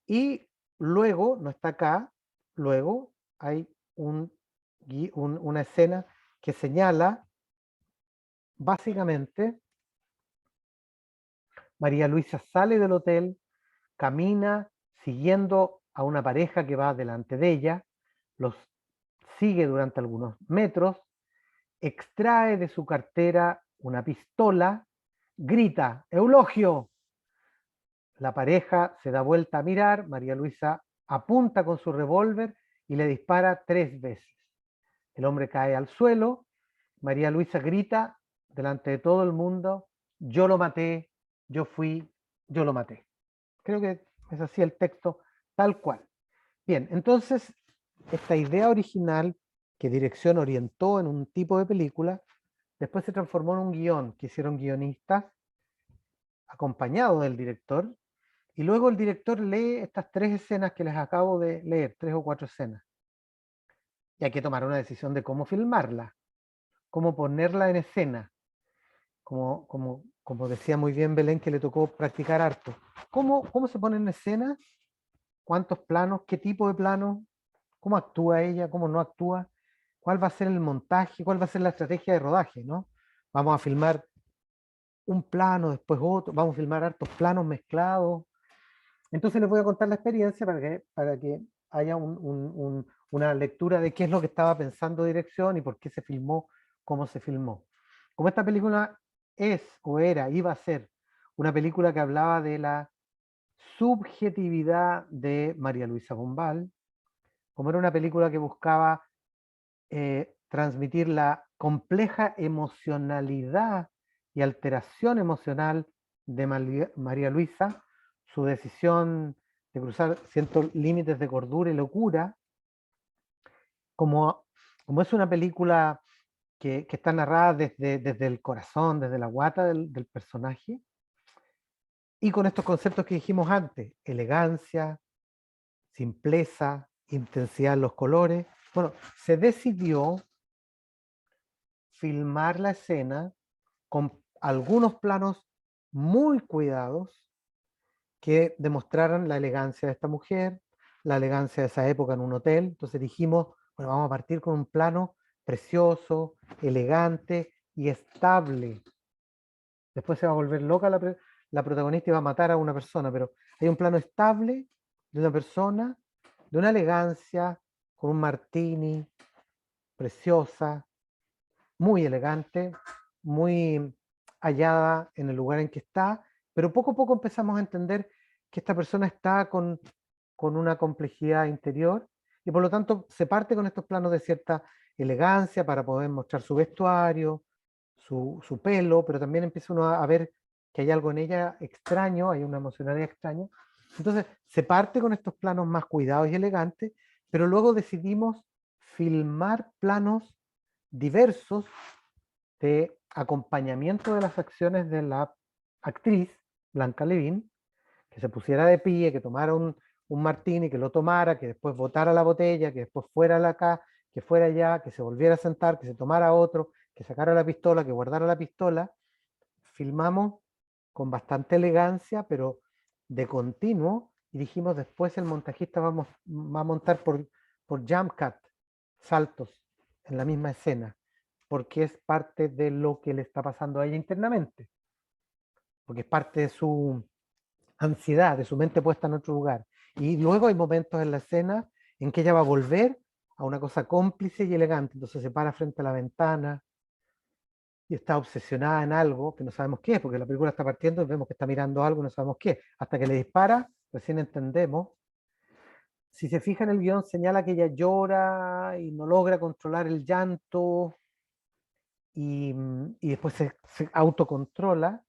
Y luego, no está acá, luego hay una escena que señala básicamente María Luisa sale del hotel, camina siguiendo a una pareja que va delante de ella, los sigue durante algunos metros, extrae de su cartera una pistola, grita, ¡Eulogio! La pareja se da vuelta a mirar, María Luisa apunta con su revólver y le dispara 3 veces. El hombre cae al suelo, María Luisa grita delante de todo el mundo, yo lo maté, yo fui, yo lo maté. Creo que es así el texto, tal cual. Bien, entonces, esta idea original que Dirección orientó en un tipo de película, después se transformó en un guión que hicieron guionistas, acompañado del director, y luego el director lee estas 3 escenas que les acabo de leer, 3 o 4 escenas. Y hay que tomar una decisión de cómo filmarla, cómo ponerla en escena. Como decía muy bien Belén, que le tocó practicar harto. ¿Cómo se pone en escena? ¿Cuántos planos? ¿Qué tipo de planos? ¿Cómo actúa ella? ¿Cómo no actúa? ¿Cuál va a ser el montaje? ¿Cuál va a ser la estrategia de rodaje? ¿No? Vamos a filmar un plano, después otro, vamos a filmar hartos planos mezclados. Entonces les voy a contar la experiencia para que haya una lectura de qué es lo que estaba pensando Dirección y por qué se filmó, cómo se filmó. Como esta película es o iba a ser una película que hablaba de la subjetividad de María Luisa Bombal, como era una película que buscaba transmitir la compleja emocionalidad y alteración emocional de María Luisa, su decisión de cruzar ciertos límites de cordura y locura, como es una película que está narrada desde el corazón, desde la guata del personaje, y con estos conceptos que dijimos antes, elegancia, simpleza, intensidad en los colores. Bueno, se decidió filmar la escena con algunos planos muy cuidados que demostraran la elegancia de esta mujer, la elegancia de esa época en un hotel. Entonces dijimos, bueno, vamos a partir con un plano precioso, elegante y estable. Después se va a volver loca la protagonista y va a matar a una persona, pero hay un plano estable de una persona, de una elegancia, con un martini, preciosa, muy elegante, muy hallada en el lugar en que está, pero poco a poco empezamos a entender que esta persona está con una complejidad interior y por lo tanto se parte con estos planos de cierta elegancia para poder mostrar su vestuario, su pelo, pero también empieza uno a ver que hay algo en ella extraño, hay una emocionalidad extraña. Entonces se parte con estos planos más cuidados y elegantes, pero luego decidimos filmar planos diversos de acompañamiento de las acciones de la actriz Blanca Levín, que se pusiera de pie, que tomara un martini, que lo tomara, que después botara la botella, que después fuera acá, que fuera allá, que se volviera a sentar, que se tomara otro, que sacara la pistola, que guardara la pistola. Filmamos con bastante elegancia, pero de continuo, y dijimos después el montajista va a montar por jump cut, saltos en la misma escena, porque es parte de lo que le está pasando a ella internamente, porque es parte de su ansiedad, de su mente puesta en otro lugar. Y luego hay momentos en la escena en que ella va a volver a una cosa cómplice y elegante, entonces se para frente a la ventana y está obsesionada en algo que no sabemos qué es, porque la película está partiendo y vemos que está mirando algo y no sabemos qué, hasta que le dispara, recién entendemos. Si se fija en el guión, señala que ella llora y no logra controlar el llanto y después se autocontrola.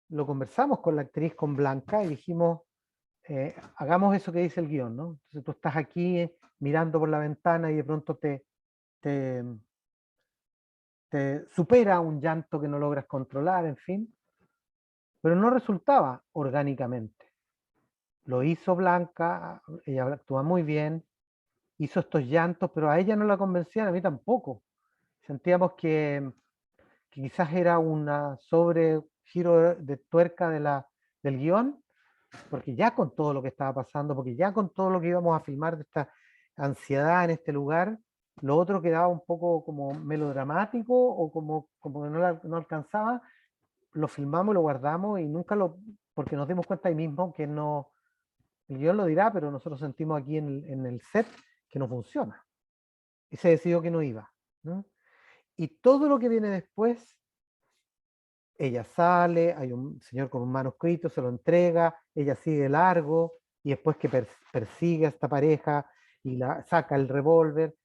Lo conversamos con la actriz, con Blanca, y dijimos, hagamos eso que dice el guión, ¿no? Entonces tú estás aquí mirando por la ventana y de pronto te supera un llanto que no logras controlar, en fin, pero no resultaba orgánicamente. Lo hizo Blanca, ella actúa muy bien, hizo estos llantos, pero a ella no la convencían, a mí tampoco. Sentíamos que quizás era una sobregiro de tuerca del guión, porque ya con todo lo que estaba pasando, porque ya con todo lo que íbamos a filmar de esta ansiedad en este lugar, lo otro quedaba un poco como melodramático o como que no alcanzaba, lo filmamos, lo guardamos y nunca porque nos dimos cuenta ahí mismo que no, el guión lo dirá, pero nosotros sentimos aquí en el set que no funciona. Y se decidió que no iba, ¿no? Y todo lo que viene después, ella sale, hay un señor con un manuscrito, se lo entrega, ella sigue largo, y después que persigue a esta pareja y la saca el revólver,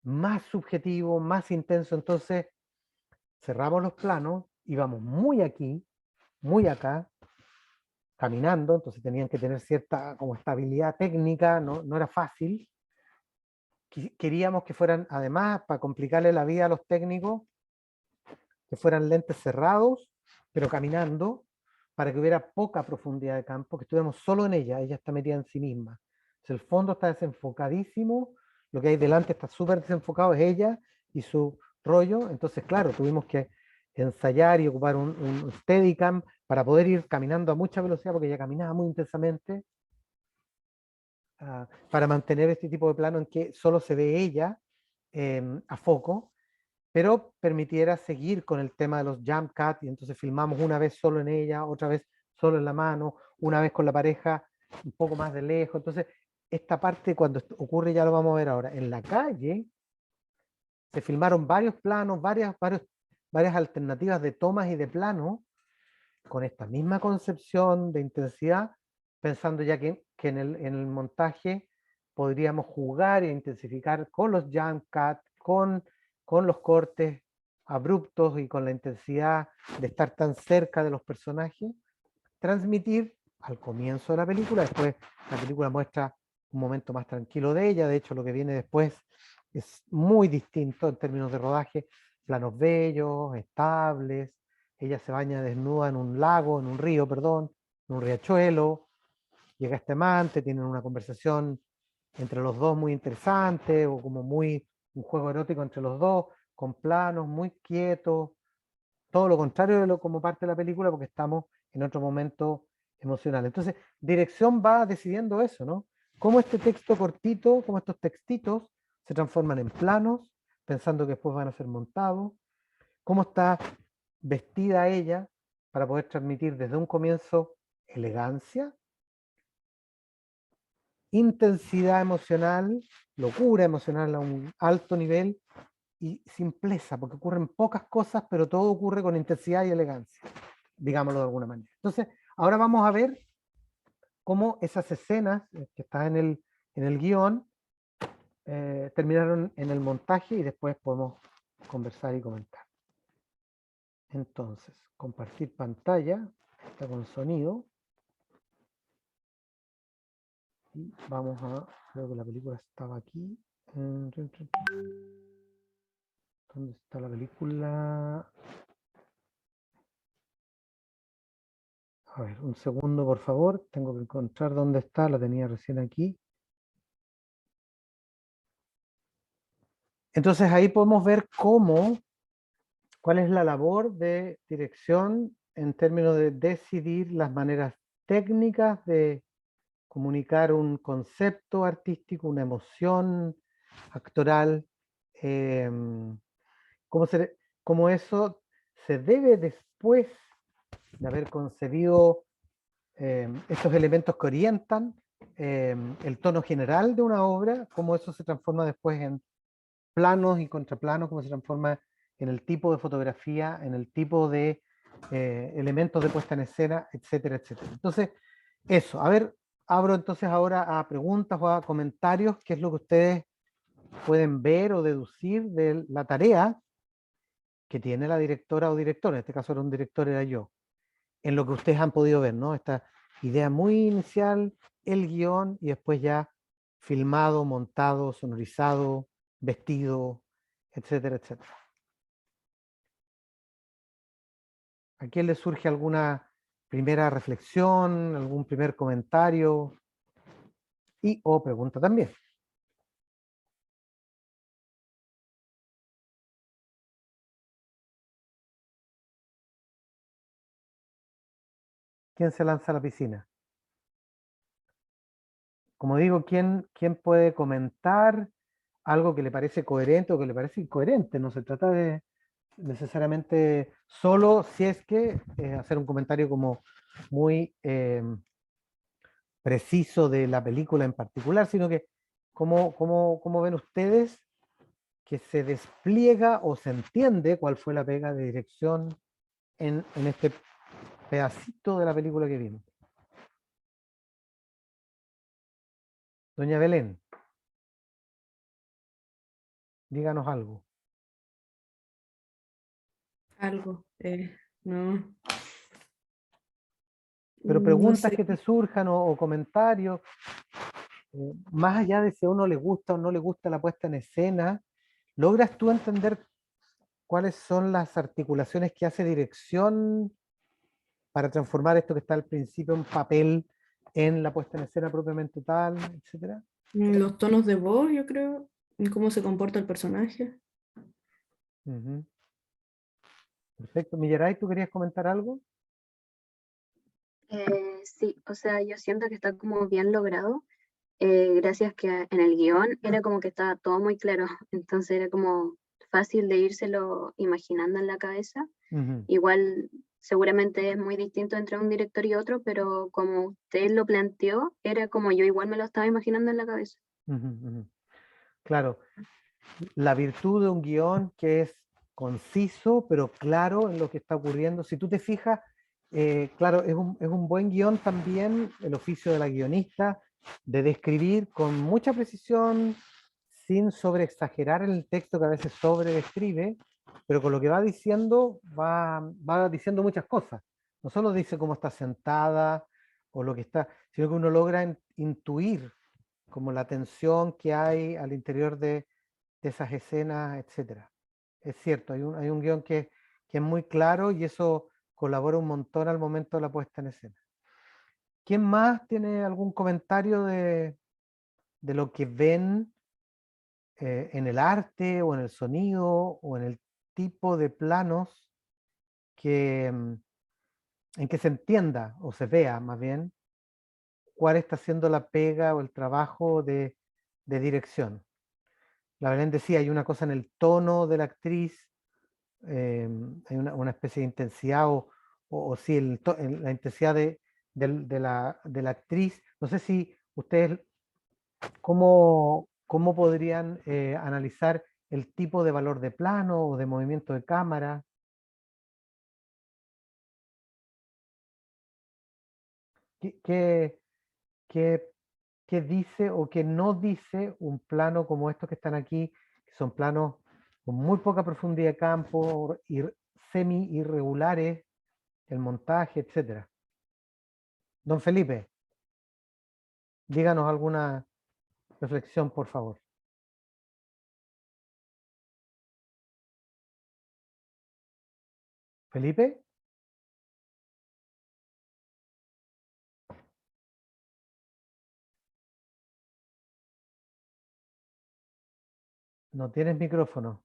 más subjetivo, más intenso. Entonces cerramos los planos, íbamos muy aquí, muy acá, caminando, entonces tenían que tener cierta como estabilidad técnica, no era fácil. Queríamos que fueran, además, para complicarle la vida a los técnicos, que fueran lentes cerrados, pero caminando, para que hubiera poca profundidad de campo, que estuviéramos solo en ella está metida en sí misma. Entonces, el fondo está desenfocadísimo, lo que hay delante está súper desenfocado, es ella y su rollo. Entonces, claro, tuvimos que ensayar y ocupar un Steadicam para poder ir caminando a mucha velocidad, porque ella caminaba muy intensamente, para mantener este tipo de plano en que solo se ve ella a foco, pero permitiera seguir con el tema de los jump cuts, y entonces filmamos una vez solo en ella, otra vez solo en la mano, una vez con la pareja un poco más de lejos. Entonces, esta parte cuando ocurre, ya lo vamos a ver ahora, en la calle se filmaron varios planos, varias alternativas de tomas y de plano, con esta misma concepción de intensidad, pensando ya que en el montaje podríamos jugar e intensificar con los jump cuts, con los cortes abruptos y con la intensidad de estar tan cerca de los personajes, transmitir al comienzo de la película. Después la película muestra un momento más tranquilo de ella, de hecho lo que viene después es muy distinto en términos de rodaje, planos bellos, estables, ella se baña desnuda en un lago, en un río, perdón, en un riachuelo, llega este amante, tienen una conversación entre los dos muy interesante, o como un juego erótico entre los dos, con planos muy quietos, todo lo contrario de como parte de la película, porque estamos en otro momento emocional. Entonces, dirección va decidiendo eso, ¿no? Cómo este texto cortito, cómo estos textitos se transforman en planos, pensando que después van a ser montados, cómo está vestida ella para poder transmitir desde un comienzo elegancia, intensidad emocional, locura emocional a un alto nivel y simpleza, porque ocurren pocas cosas, pero todo ocurre con intensidad y elegancia, digámoslo de alguna manera. Entonces, ahora vamos a ver cómo esas escenas que están en el guión terminaron en el montaje y después podemos conversar y comentar. Entonces, compartir pantalla, está con sonido. Y vamos a, creo que la película estaba aquí. ¿Dónde está la película? A ver, un segundo, por favor. Tengo que encontrar dónde está. La tenía recién aquí. Entonces ahí podemos ver cuál es la labor de dirección en términos de decidir las maneras técnicas de comunicar un concepto artístico, una emoción actoral, cómo eso se debe después de haber concebido estos elementos que orientan el tono general de una obra, cómo eso se transforma después en planos y contraplanos, cómo se transforma en el tipo de fotografía, en el tipo de elementos de puesta en escena, etcétera, etcétera. Entonces, eso, a ver, abro entonces ahora a preguntas o a comentarios, qué es lo que ustedes pueden ver o deducir de la tarea que tiene la directora o director, en este caso era un director, era yo, en lo que ustedes han podido ver, ¿no? Esta idea muy inicial, el guión, y después ya filmado, montado, sonorizado, vestido, etcétera, etcétera. ¿A quién le surge alguna primera reflexión, algún primer comentario y o pregunta también? ¿Quién se lanza a la piscina? Como digo, ¿quién puede comentar algo que le parece coherente o que le parece incoherente? No se trata de necesariamente solo si es que hacer un comentario como muy preciso de la película en particular, sino que cómo ven ustedes que se despliega o se entiende cuál fue la pega de dirección en este pedacito de la película que vimos. Doña Belén, díganos algo. Algo. No. Pero No preguntas sé. que te surjan o comentarios, más allá de si a uno le gusta o no le gusta la puesta en escena, ¿logras tú entender cuáles son las articulaciones que hace dirección para transformar esto que está al principio en papel en la puesta en escena propiamente tal, etcétera? Los tonos de voz, yo creo, y cómo se comporta el personaje. Ujú. Perfecto. Millaray, ¿tú querías comentar algo? Sí, o sea, yo siento que está como bien logrado, gracias que en el guión era como que estaba todo muy claro, entonces era como fácil de írselo imaginando en la cabeza. Ujú, Igual seguramente es muy distinto entre un director y otro, pero como usted lo planteó, era como yo igual me lo estaba imaginando en la cabeza. ujú, ujú. Claro, la virtud de un guión que es conciso, pero claro en lo que está ocurriendo. Si tú te fijas, claro, es un buen guión también el oficio de la guionista de describir con mucha precisión, sin sobreexagerar el texto que a veces sobredescribe, pero con lo que va diciendo, va diciendo muchas cosas. No solo dice cómo está sentada o lo que está, sino que uno logra intuir como la tensión que hay al interior de esas escenas, etcétera. Es cierto, hay un guión que es muy claro y eso colabora un montón al momento de la puesta en escena. ¿Quién más tiene algún comentario de lo que ven en el arte o en el sonido o en el tipo de planos que en que se entienda o se vea más bien cuál está haciendo la pega o el trabajo de dirección. La Belén decía, hay una cosa en el tono de la actriz, hay una especie de intensidad o sí, la intensidad de la actriz. No sé si ustedes, ¿cómo podrían analizar el tipo de valor de plano o de movimiento de cámara? ¿Qué, qué, qué- qué dice o qué no dice un plano como estos que están aquí, que son planos con muy poca profundidad de campo, semi irregulares, el montaje, etcétera? Don Felipe, díganos alguna reflexión, por favor. Felipe, no tienes micrófono.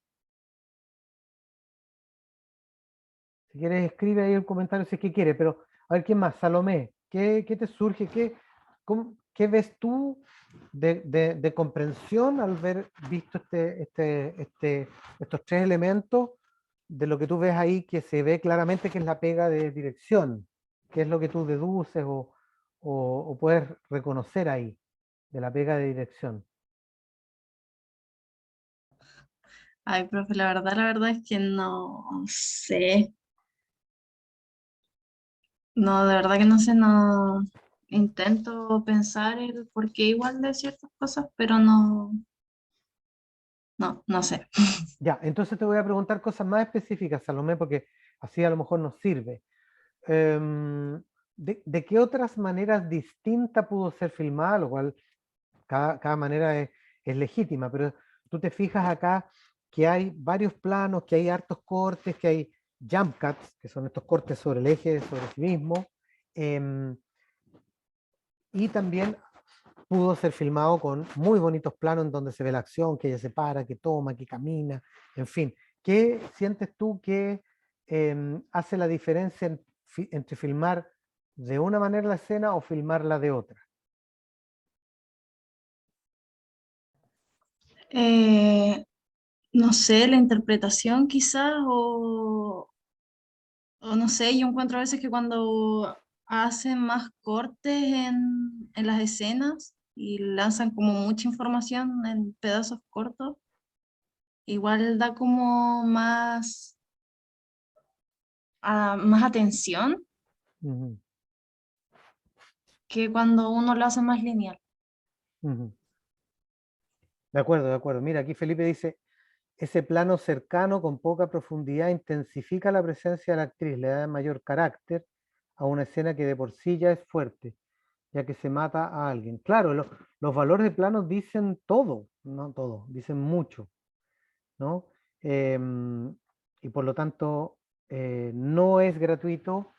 Si quieres, escribe ahí el comentario si es que quiere, pero a ver quién más. Salomé, ¿qué te surge? ¿Qué ves tú de comprensión al ver visto estos tres elementos de lo que tú ves ahí que se ve claramente que es la pega de dirección? ¿Qué es lo que tú deduces o puedes reconocer ahí de la pega de dirección? Ay, profe, la verdad es que no sé. No, de verdad que no sé, no intento pensar el por qué igual de ciertas cosas, pero no sé. Ya, entonces te voy a preguntar cosas más específicas, Salomé, porque así a lo mejor nos sirve. ¿De qué otras maneras distintas pudo ser filmada? Lo cual cada manera es legítima, pero tú te fijas acá que hay varios planos, que hay hartos cortes, que hay jump cuts, que son estos cortes sobre el eje, sobre sí mismo, em, y también pudo ser filmado con muy bonitos planos en donde se ve la acción, que ella se para, que toma, que camina, en fin. ¿Qué sientes tú que hace la diferencia entre filmar de una manera la escena o filmarla de otra? Eh, no sé, la interpretación quizás, o no sé, yo encuentro a veces que cuando hacen más cortes en las escenas y lanzan como mucha información en pedazos cortos, igual da como más atención Ujú, que cuando uno lo hace más lineal. ujú. De acuerdo, de acuerdo. Mira, aquí Felipe dice, ese plano cercano con poca profundidad intensifica la presencia de la actriz, le da mayor carácter a una escena que de por sí ya es fuerte, ya que se mata a alguien. Claro, los valores de plano dicen todo, no todo, dicen mucho, ¿no? Y por lo tanto, no es gratuito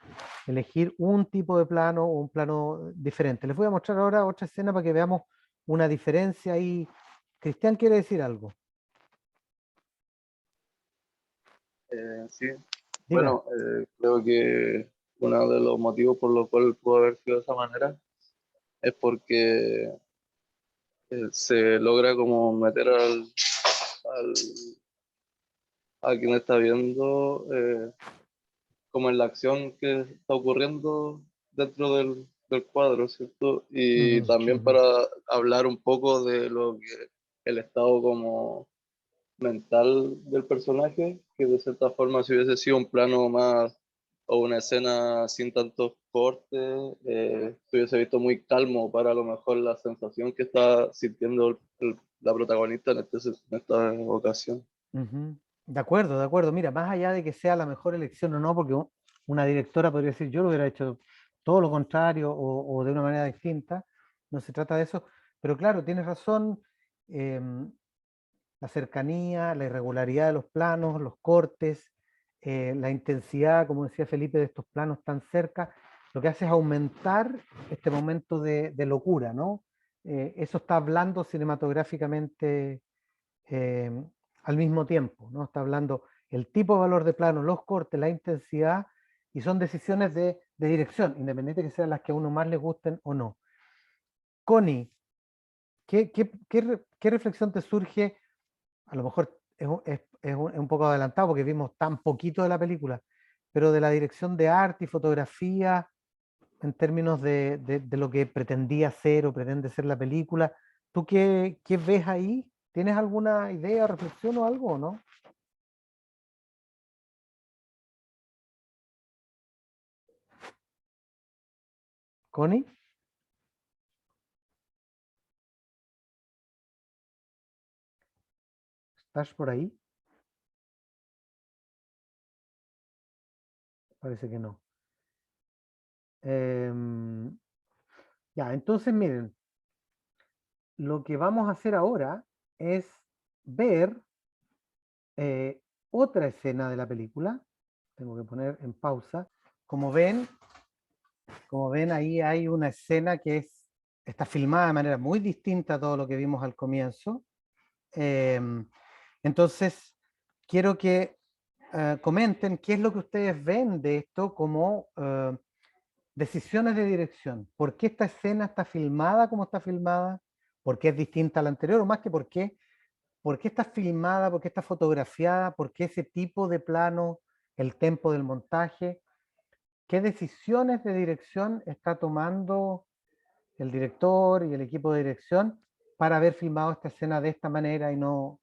elegir un tipo de plano o un plano diferente. Les voy a mostrar ahora otra escena para que veamos una diferencia ahí. Cristian quiere decir algo. Sí, Diga. bueno, creo que uno de los motivos por los cuales pudo haber sido de esa manera es porque se logra como meter al- a quien está viendo como en la acción que está ocurriendo dentro del cuadro, ¿cierto? Y Ujú, también ujú, para hablar un poco de lo que el estado como mental del personaje, que de cierta forma si hubiese sido un plano más o una escena sin tantos cortes, se hubiese visto muy calmo para a lo mejor la sensación que está sintiendo la protagonista en esta ocasión. ujú. De acuerdo, de acuerdo. Mira, más allá de que sea la mejor elección o no, porque una directora podría decir, yo lo hubiera hecho todo lo contrario o de una manera distinta, no se trata de eso, pero claro, tienes razón, la cercanía, la irregularidad de los planos, los cortes, la intensidad, como decía Felipe, de estos planos tan cerca, lo que hace es aumentar este momento de locura, ¿no? Eso está hablando cinematográficamente eh, al mismo tiempo, ¿no? Está hablando el tipo de valor de plano, los cortes, la intensidad, y son decisiones de dirección, independiente que sean las que a uno más le gusten o no. Connie, ¿qué reflexión te surge? A lo mejor es un poco adelantado porque vimos tan poquito de la película, pero de la dirección de arte y fotografía en términos de lo que pretendía ser o pretende ser la película. ¿Tú qué ves ahí? ¿Tienes alguna idea, reflexión o algo o no? Connie. ¿Estás por ahí? Parece que no. Ya, entonces miren, lo que vamos a hacer ahora es ver otra escena de la película. Tengo que poner en pausa. Como ven, ahí hay una escena que está filmada de manera muy distinta a todo lo que vimos al comienzo. Entonces, quiero que comenten qué es lo que ustedes ven de esto como decisiones de dirección. ¿Por qué esta escena está filmada como está filmada? ¿Por qué es distinta a la anterior? O más que por qué está filmada, por qué está fotografiada, por qué ese tipo de plano, el tempo del montaje. ¿Qué decisiones de dirección está tomando el director y el equipo de dirección para haber filmado esta escena de esta manera y no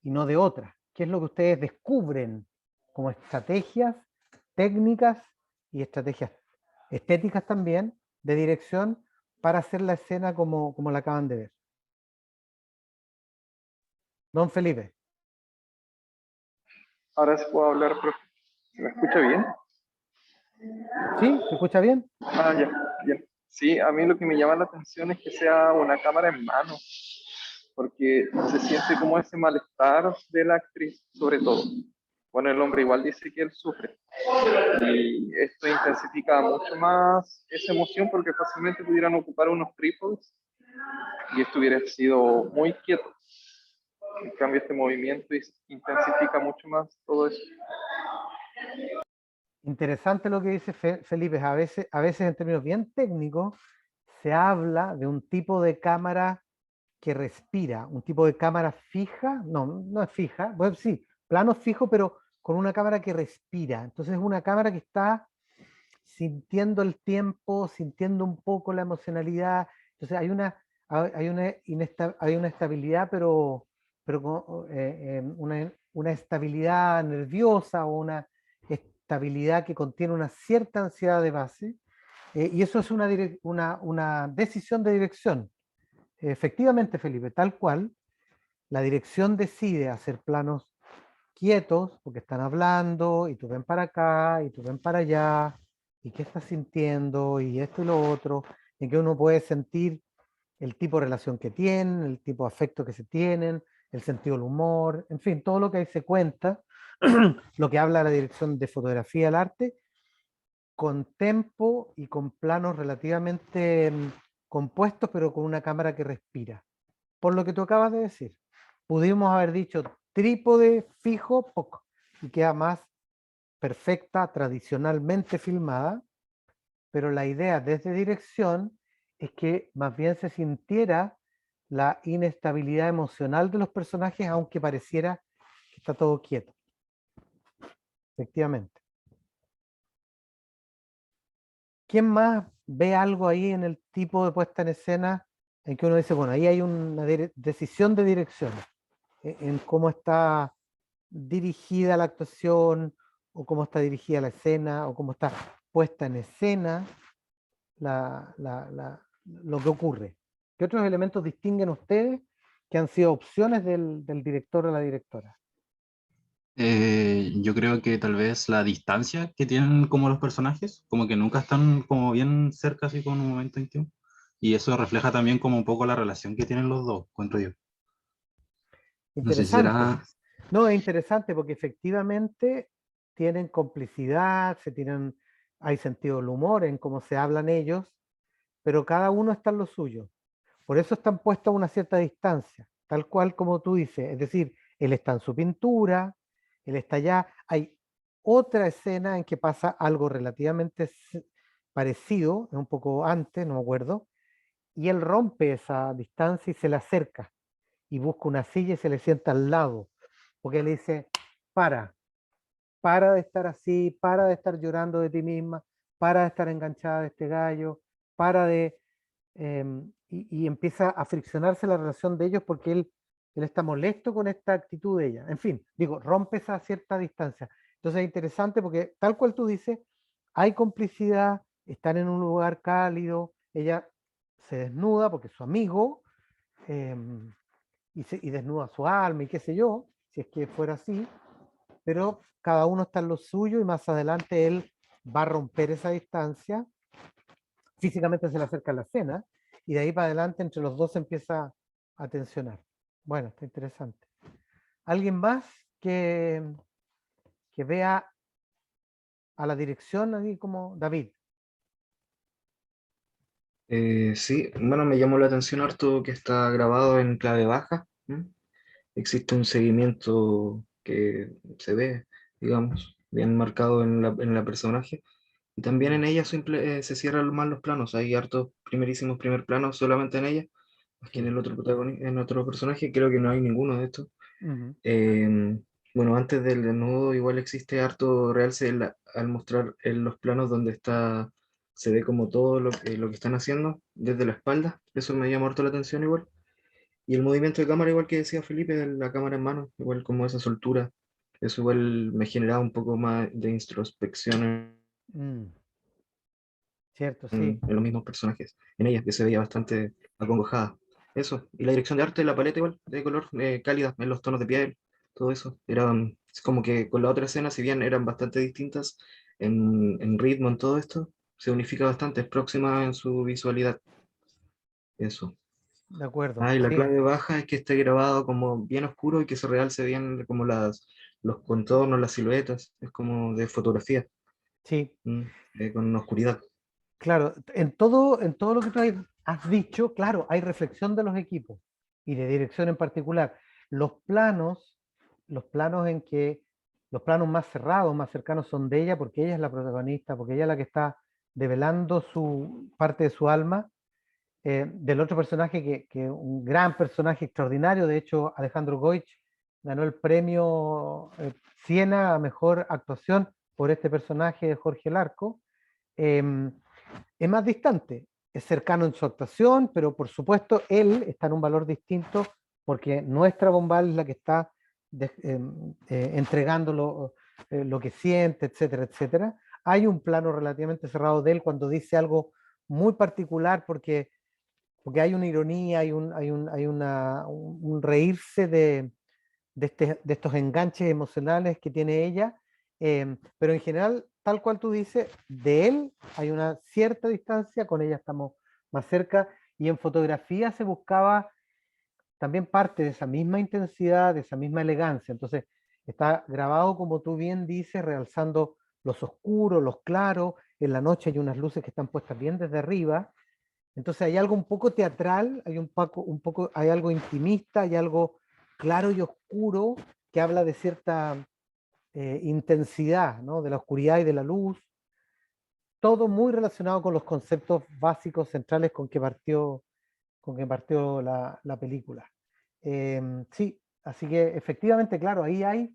de otra? ¿Qué es lo que ustedes descubren como estrategias técnicas y estrategias estéticas también de dirección para hacer la escena como la acaban de ver? Don Felipe. Ahora sí puedo hablar, profe. ¿Se me escucha bien? ¿Sí? ¿Se escucha bien? Ah, ya, ya. Sí, a mí lo que me llama la atención es que sea una cámara en mano, porque se siente como ese malestar de la actriz, sobre todo. Bueno, el hombre igual dice que él sufre, y esto intensifica mucho más esa emoción porque fácilmente pudieran ocupar unos trípodes y esto hubiera sido muy quieto. En cambio, este movimiento intensifica mucho más todo eso. Interesante lo que dice Felipe. A veces en términos bien técnicos se habla de un tipo de cámara que respira, un tipo de cámara fija, no es fija, bueno, sí, plano fijo, pero con una cámara que respira. Entonces es una cámara que está sintiendo el tiempo, sintiendo un poco la emocionalidad. Entonces hay una estabilidad, pero una estabilidad nerviosa o una estabilidad que contiene una cierta ansiedad de base. Y eso es una decisión de dirección. Efectivamente, Felipe, tal cual, la dirección decide hacer planos quietos porque están hablando y tú ven para acá y tú ven para allá y qué estás sintiendo y esto y lo otro, en que uno puede sentir el tipo de relación que tienen, el tipo de afecto que se tienen, el sentido del humor, en fin, todo lo que ahí se cuenta, lo que habla la dirección de fotografía del arte, con tempo y con planos relativamente compuestos, pero con una cámara que respira. Por lo que tú acabas de decir, pudimos haber dicho trípode fijo, poco, y queda más perfecta, tradicionalmente filmada, pero la idea desde dirección es que más bien se sintiera la inestabilidad emocional de los personajes, aunque pareciera que está todo quieto. Efectivamente. ¿Quién más ve algo ahí en el tipo de puesta en escena en que uno dice, bueno, ahí hay una decisión de dirección en cómo está dirigida la actuación o cómo está dirigida la escena o cómo está puesta en escena lo que ocurre? ¿Qué otros elementos distinguen ustedes que han sido opciones del director o la directora? Yo creo que tal vez la distancia que tienen como los personajes, como que nunca están como bien cerca, así como en un momento íntimo. Y eso refleja también como un poco la relación que tienen los dos, encuentro yo. No sé si Interesante. será... No, es interesante porque efectivamente tienen complicidad, hay sentido del humor en cómo se hablan ellos, pero cada uno está en lo suyo. Por eso están puestos a una cierta distancia, tal cual como tú dices. Es decir, él está en su pintura, él está allá. Hay otra escena en que pasa algo relativamente parecido, un poco antes, no me acuerdo, y él rompe esa distancia y se le acerca y busca una silla y se le sienta al lado, porque él le dice, para de estar así, para de estar llorando de ti misma, para de estar enganchada de este gallo, para de... y empieza a friccionarse la relación de ellos porque él está molesto con esta actitud de ella. En fin, digo, rompe esa cierta distancia. Entonces es interesante porque tal cual tú dices, hay complicidad, están en un lugar cálido, ella se desnuda porque es su amigo, y desnuda su alma y qué sé yo, si es que fuera así, pero cada uno está en lo suyo y más adelante él va a romper esa distancia, físicamente se le acerca a la escena y de ahí para adelante entre los dos se empieza a tensionar. Bueno, está interesante. ¿Alguien más que vea a la dirección así como David? Sí, bueno, me llamó la atención harto que está grabado en clave baja. ¿M? Existe un seguimiento que se ve, digamos, bien marcado en la personaje. Y también en ella se cierran más los planos. Hay hartos primerísimos primer planos solamente en ella. Más que en el otro en otro personaje, creo que no hay ninguno de estos. Ujú. Bueno, antes del desnudo igual existe harto realce al mostrar en los planos donde está, se ve como todo lo que están haciendo desde la espalda. Eso me llamó harto la atención igual. Y el movimiento de cámara, igual que decía Felipe, de la cámara en mano, igual como esa soltura. Eso igual me generaba un poco más de introspección Mm, cierto, sí. en los mismos personajes, en ella, que se veía bastante acongojada. Eso, y la dirección de arte, la paleta igual, de color cálida, en los tonos de piel, todo eso. Era es como que con la otra escena, si bien eran bastante distintas en ritmo, en todo esto, se unifica bastante, es próxima en su visualidad. Eso. De acuerdo, Ah, y la sí, clave baja es que esté grabado como bien oscuro y que se realce bien como los contornos, las siluetas, es como de fotografía, sí. con una oscuridad. Claro, en todo lo que tú has dicho, claro, hay reflexión de los equipos y de dirección en particular. Los planos en que, los planos más cerrados, más cercanos son de ella, porque ella es la protagonista, porque ella es la que está develando su parte de su alma, del otro personaje que un gran personaje extraordinario, de hecho Alejandro Goich ganó el premio Siena a mejor actuación por este personaje de Jorge Larco. Es más distante, es cercano en su actuación, pero por supuesto él está en un valor distinto porque nuestra Bombal es la que está entregando lo que siente, etcétera, etcétera. Hay un plano relativamente cerrado de él cuando dice algo muy particular porque hay una ironía, un reírse de estos enganches emocionales que tiene ella, pero en general, tal cual tú dices, de él hay una cierta distancia, con ella estamos más cerca, y en fotografía se buscaba también parte de esa misma intensidad, de esa misma elegancia. Entonces, está grabado, como tú bien dices, realzando los oscuros, los claros, en la noche hay unas luces que están puestas bien desde arriba, entonces hay algo un poco teatral, hay algo intimista, hay algo claro y oscuro que habla de cierta intensidad, ¿no? De la oscuridad y de la luz, todo muy relacionado con los conceptos básicos centrales con que partió la película. Sí, así que efectivamente, claro, ahí hay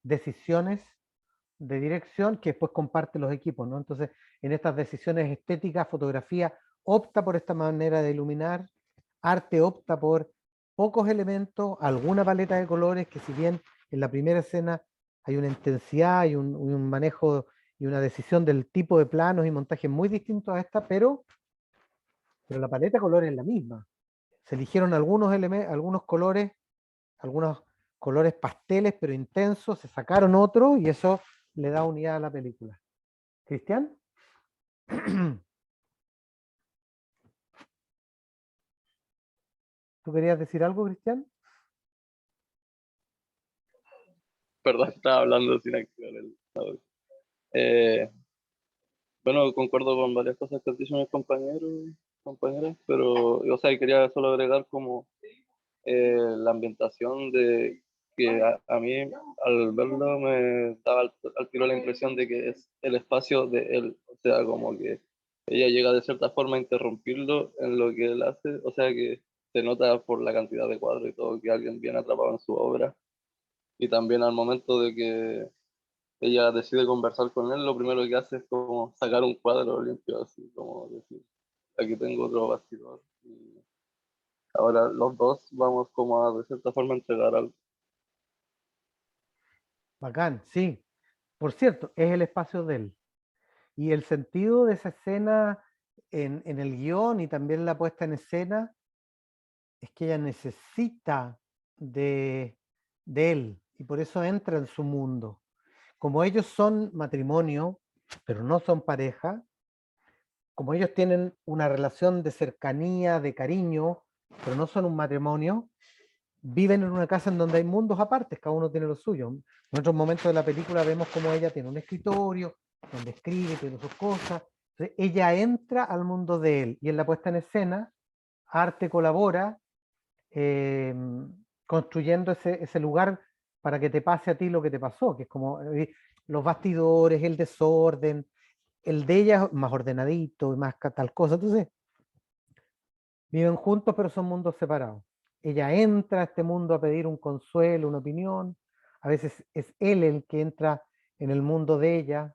decisiones de dirección que después comparte los equipos, ¿no? Entonces, en estas decisiones estéticas, fotografía opta por esta manera de iluminar, arte opta por pocos elementos, alguna paleta de colores que si bien en la primera escena hay una intensidad y un manejo y una decisión del tipo de planos y montajes muy distintos a esta, pero la paleta de colores es la misma. Se eligieron algunos colores pasteles pero intensos, se sacaron otros y eso le da unidad a la película. ¿Cristian? ¿Tú querías decir algo, Cristian? Perdón, estaba hablando sin activar el audio. Bueno, concuerdo con varias cosas que dicen mis compañeros y compañeras, pero, o sea, quería solo agregar como la ambientación que a mí al verlo me daba al tiro la impresión de que es el espacio de él, o sea, como que ella llega de cierta forma a interrumpirlo en lo que él hace, o sea que se nota por la cantidad de cuadros y todo que alguien viene atrapado en su obra, y también al momento de que ella decide conversar con él, lo primero que hace es como sacar un cuadro limpio, así como decir, aquí tengo otro bastidor. Y ahora los dos vamos como a de cierta forma entregar algo. Bacán, sí. Por cierto, es el espacio de él. Y el sentido de esa escena en el guión y también la puesta en escena es que ella necesita de él y por eso entra en su mundo. Como ellos son matrimonio, pero no son pareja, como ellos tienen una relación de cercanía, de cariño, pero no son un matrimonio, viven en una casa en donde hay mundos aparte, cada uno tiene lo suyo. En otros momentos de la película vemos como ella tiene un escritorio, donde escribe, tiene sus cosas. Entonces, ella entra al mundo de él y en la puesta en escena, Arte colabora eh, construyendo ese lugar para que te pase a ti lo que te pasó, que es como los bastidores, el desorden, el de ella es más ordenadito y más tal cosa. Entonces, viven juntos pero son mundos separados. Ella entra a este mundo a pedir un consuelo, una opinión. A veces es él el que entra en el mundo de ella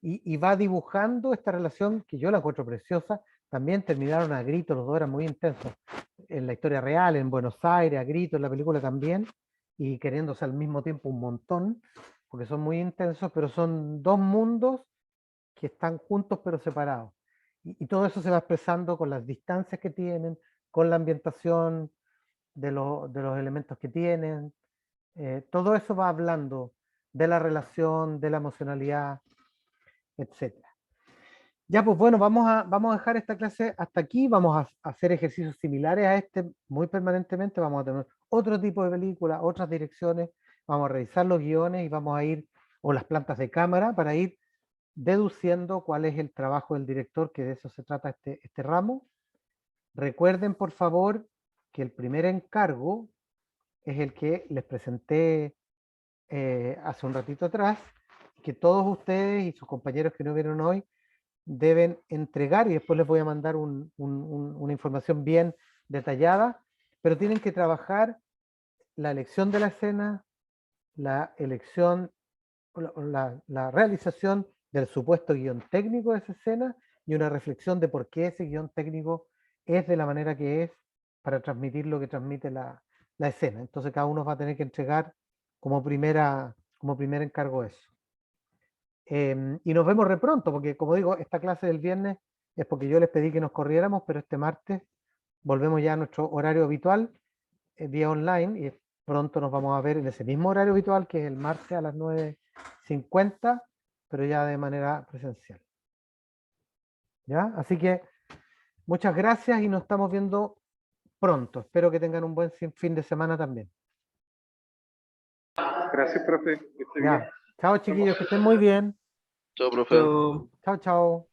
y va dibujando esta relación que yo la encuentro preciosa. También terminaron a gritos, los dos eran muy intensos. En la historia real, en Buenos Aires, a gritos, en la película también, y queriéndose al mismo tiempo un montón, porque son muy intensos, pero son dos mundos que están juntos pero separados. Y todo eso se va expresando con las distancias que tienen, con la ambientación de los elementos que tienen. Todo eso va hablando de la relación, de la emocionalidad, etc. Ya, pues bueno, vamos a dejar esta clase hasta aquí, vamos a hacer ejercicios similares a este muy permanentemente, vamos a tener otro tipo de películas, otras direcciones, vamos a revisar los guiones y vamos a ir, o las plantas de cámara, para ir deduciendo cuál es el trabajo del director, que de eso se trata este ramo. Recuerden, por favor, que el primer encargo es el que les presenté hace un ratito atrás, que todos ustedes y sus compañeros que no vieron hoy deben entregar, y después les voy a mandar una información bien detallada, pero tienen que trabajar la elección de la escena, la elección, la realización del supuesto guión técnico de esa escena y una reflexión de por qué ese guión técnico es de la manera que es para transmitir lo que transmite la escena. Entonces cada uno va a tener que entregar como primer encargo eso. Y nos vemos re pronto, porque como digo, esta clase del viernes es porque yo les pedí que nos corriéramos, pero este martes volvemos ya a nuestro horario habitual, vía online, y pronto nos vamos a ver en ese mismo horario habitual, que es el martes a las 9:50, pero ya de manera presencial. ¿Ya? Así que muchas gracias y nos estamos viendo pronto. Espero que tengan un buen fin de semana también. Gracias, profe. Que esté bien. Ya. Chao, chiquillos, que estén muy bien. Chao, profe. Chao, chao.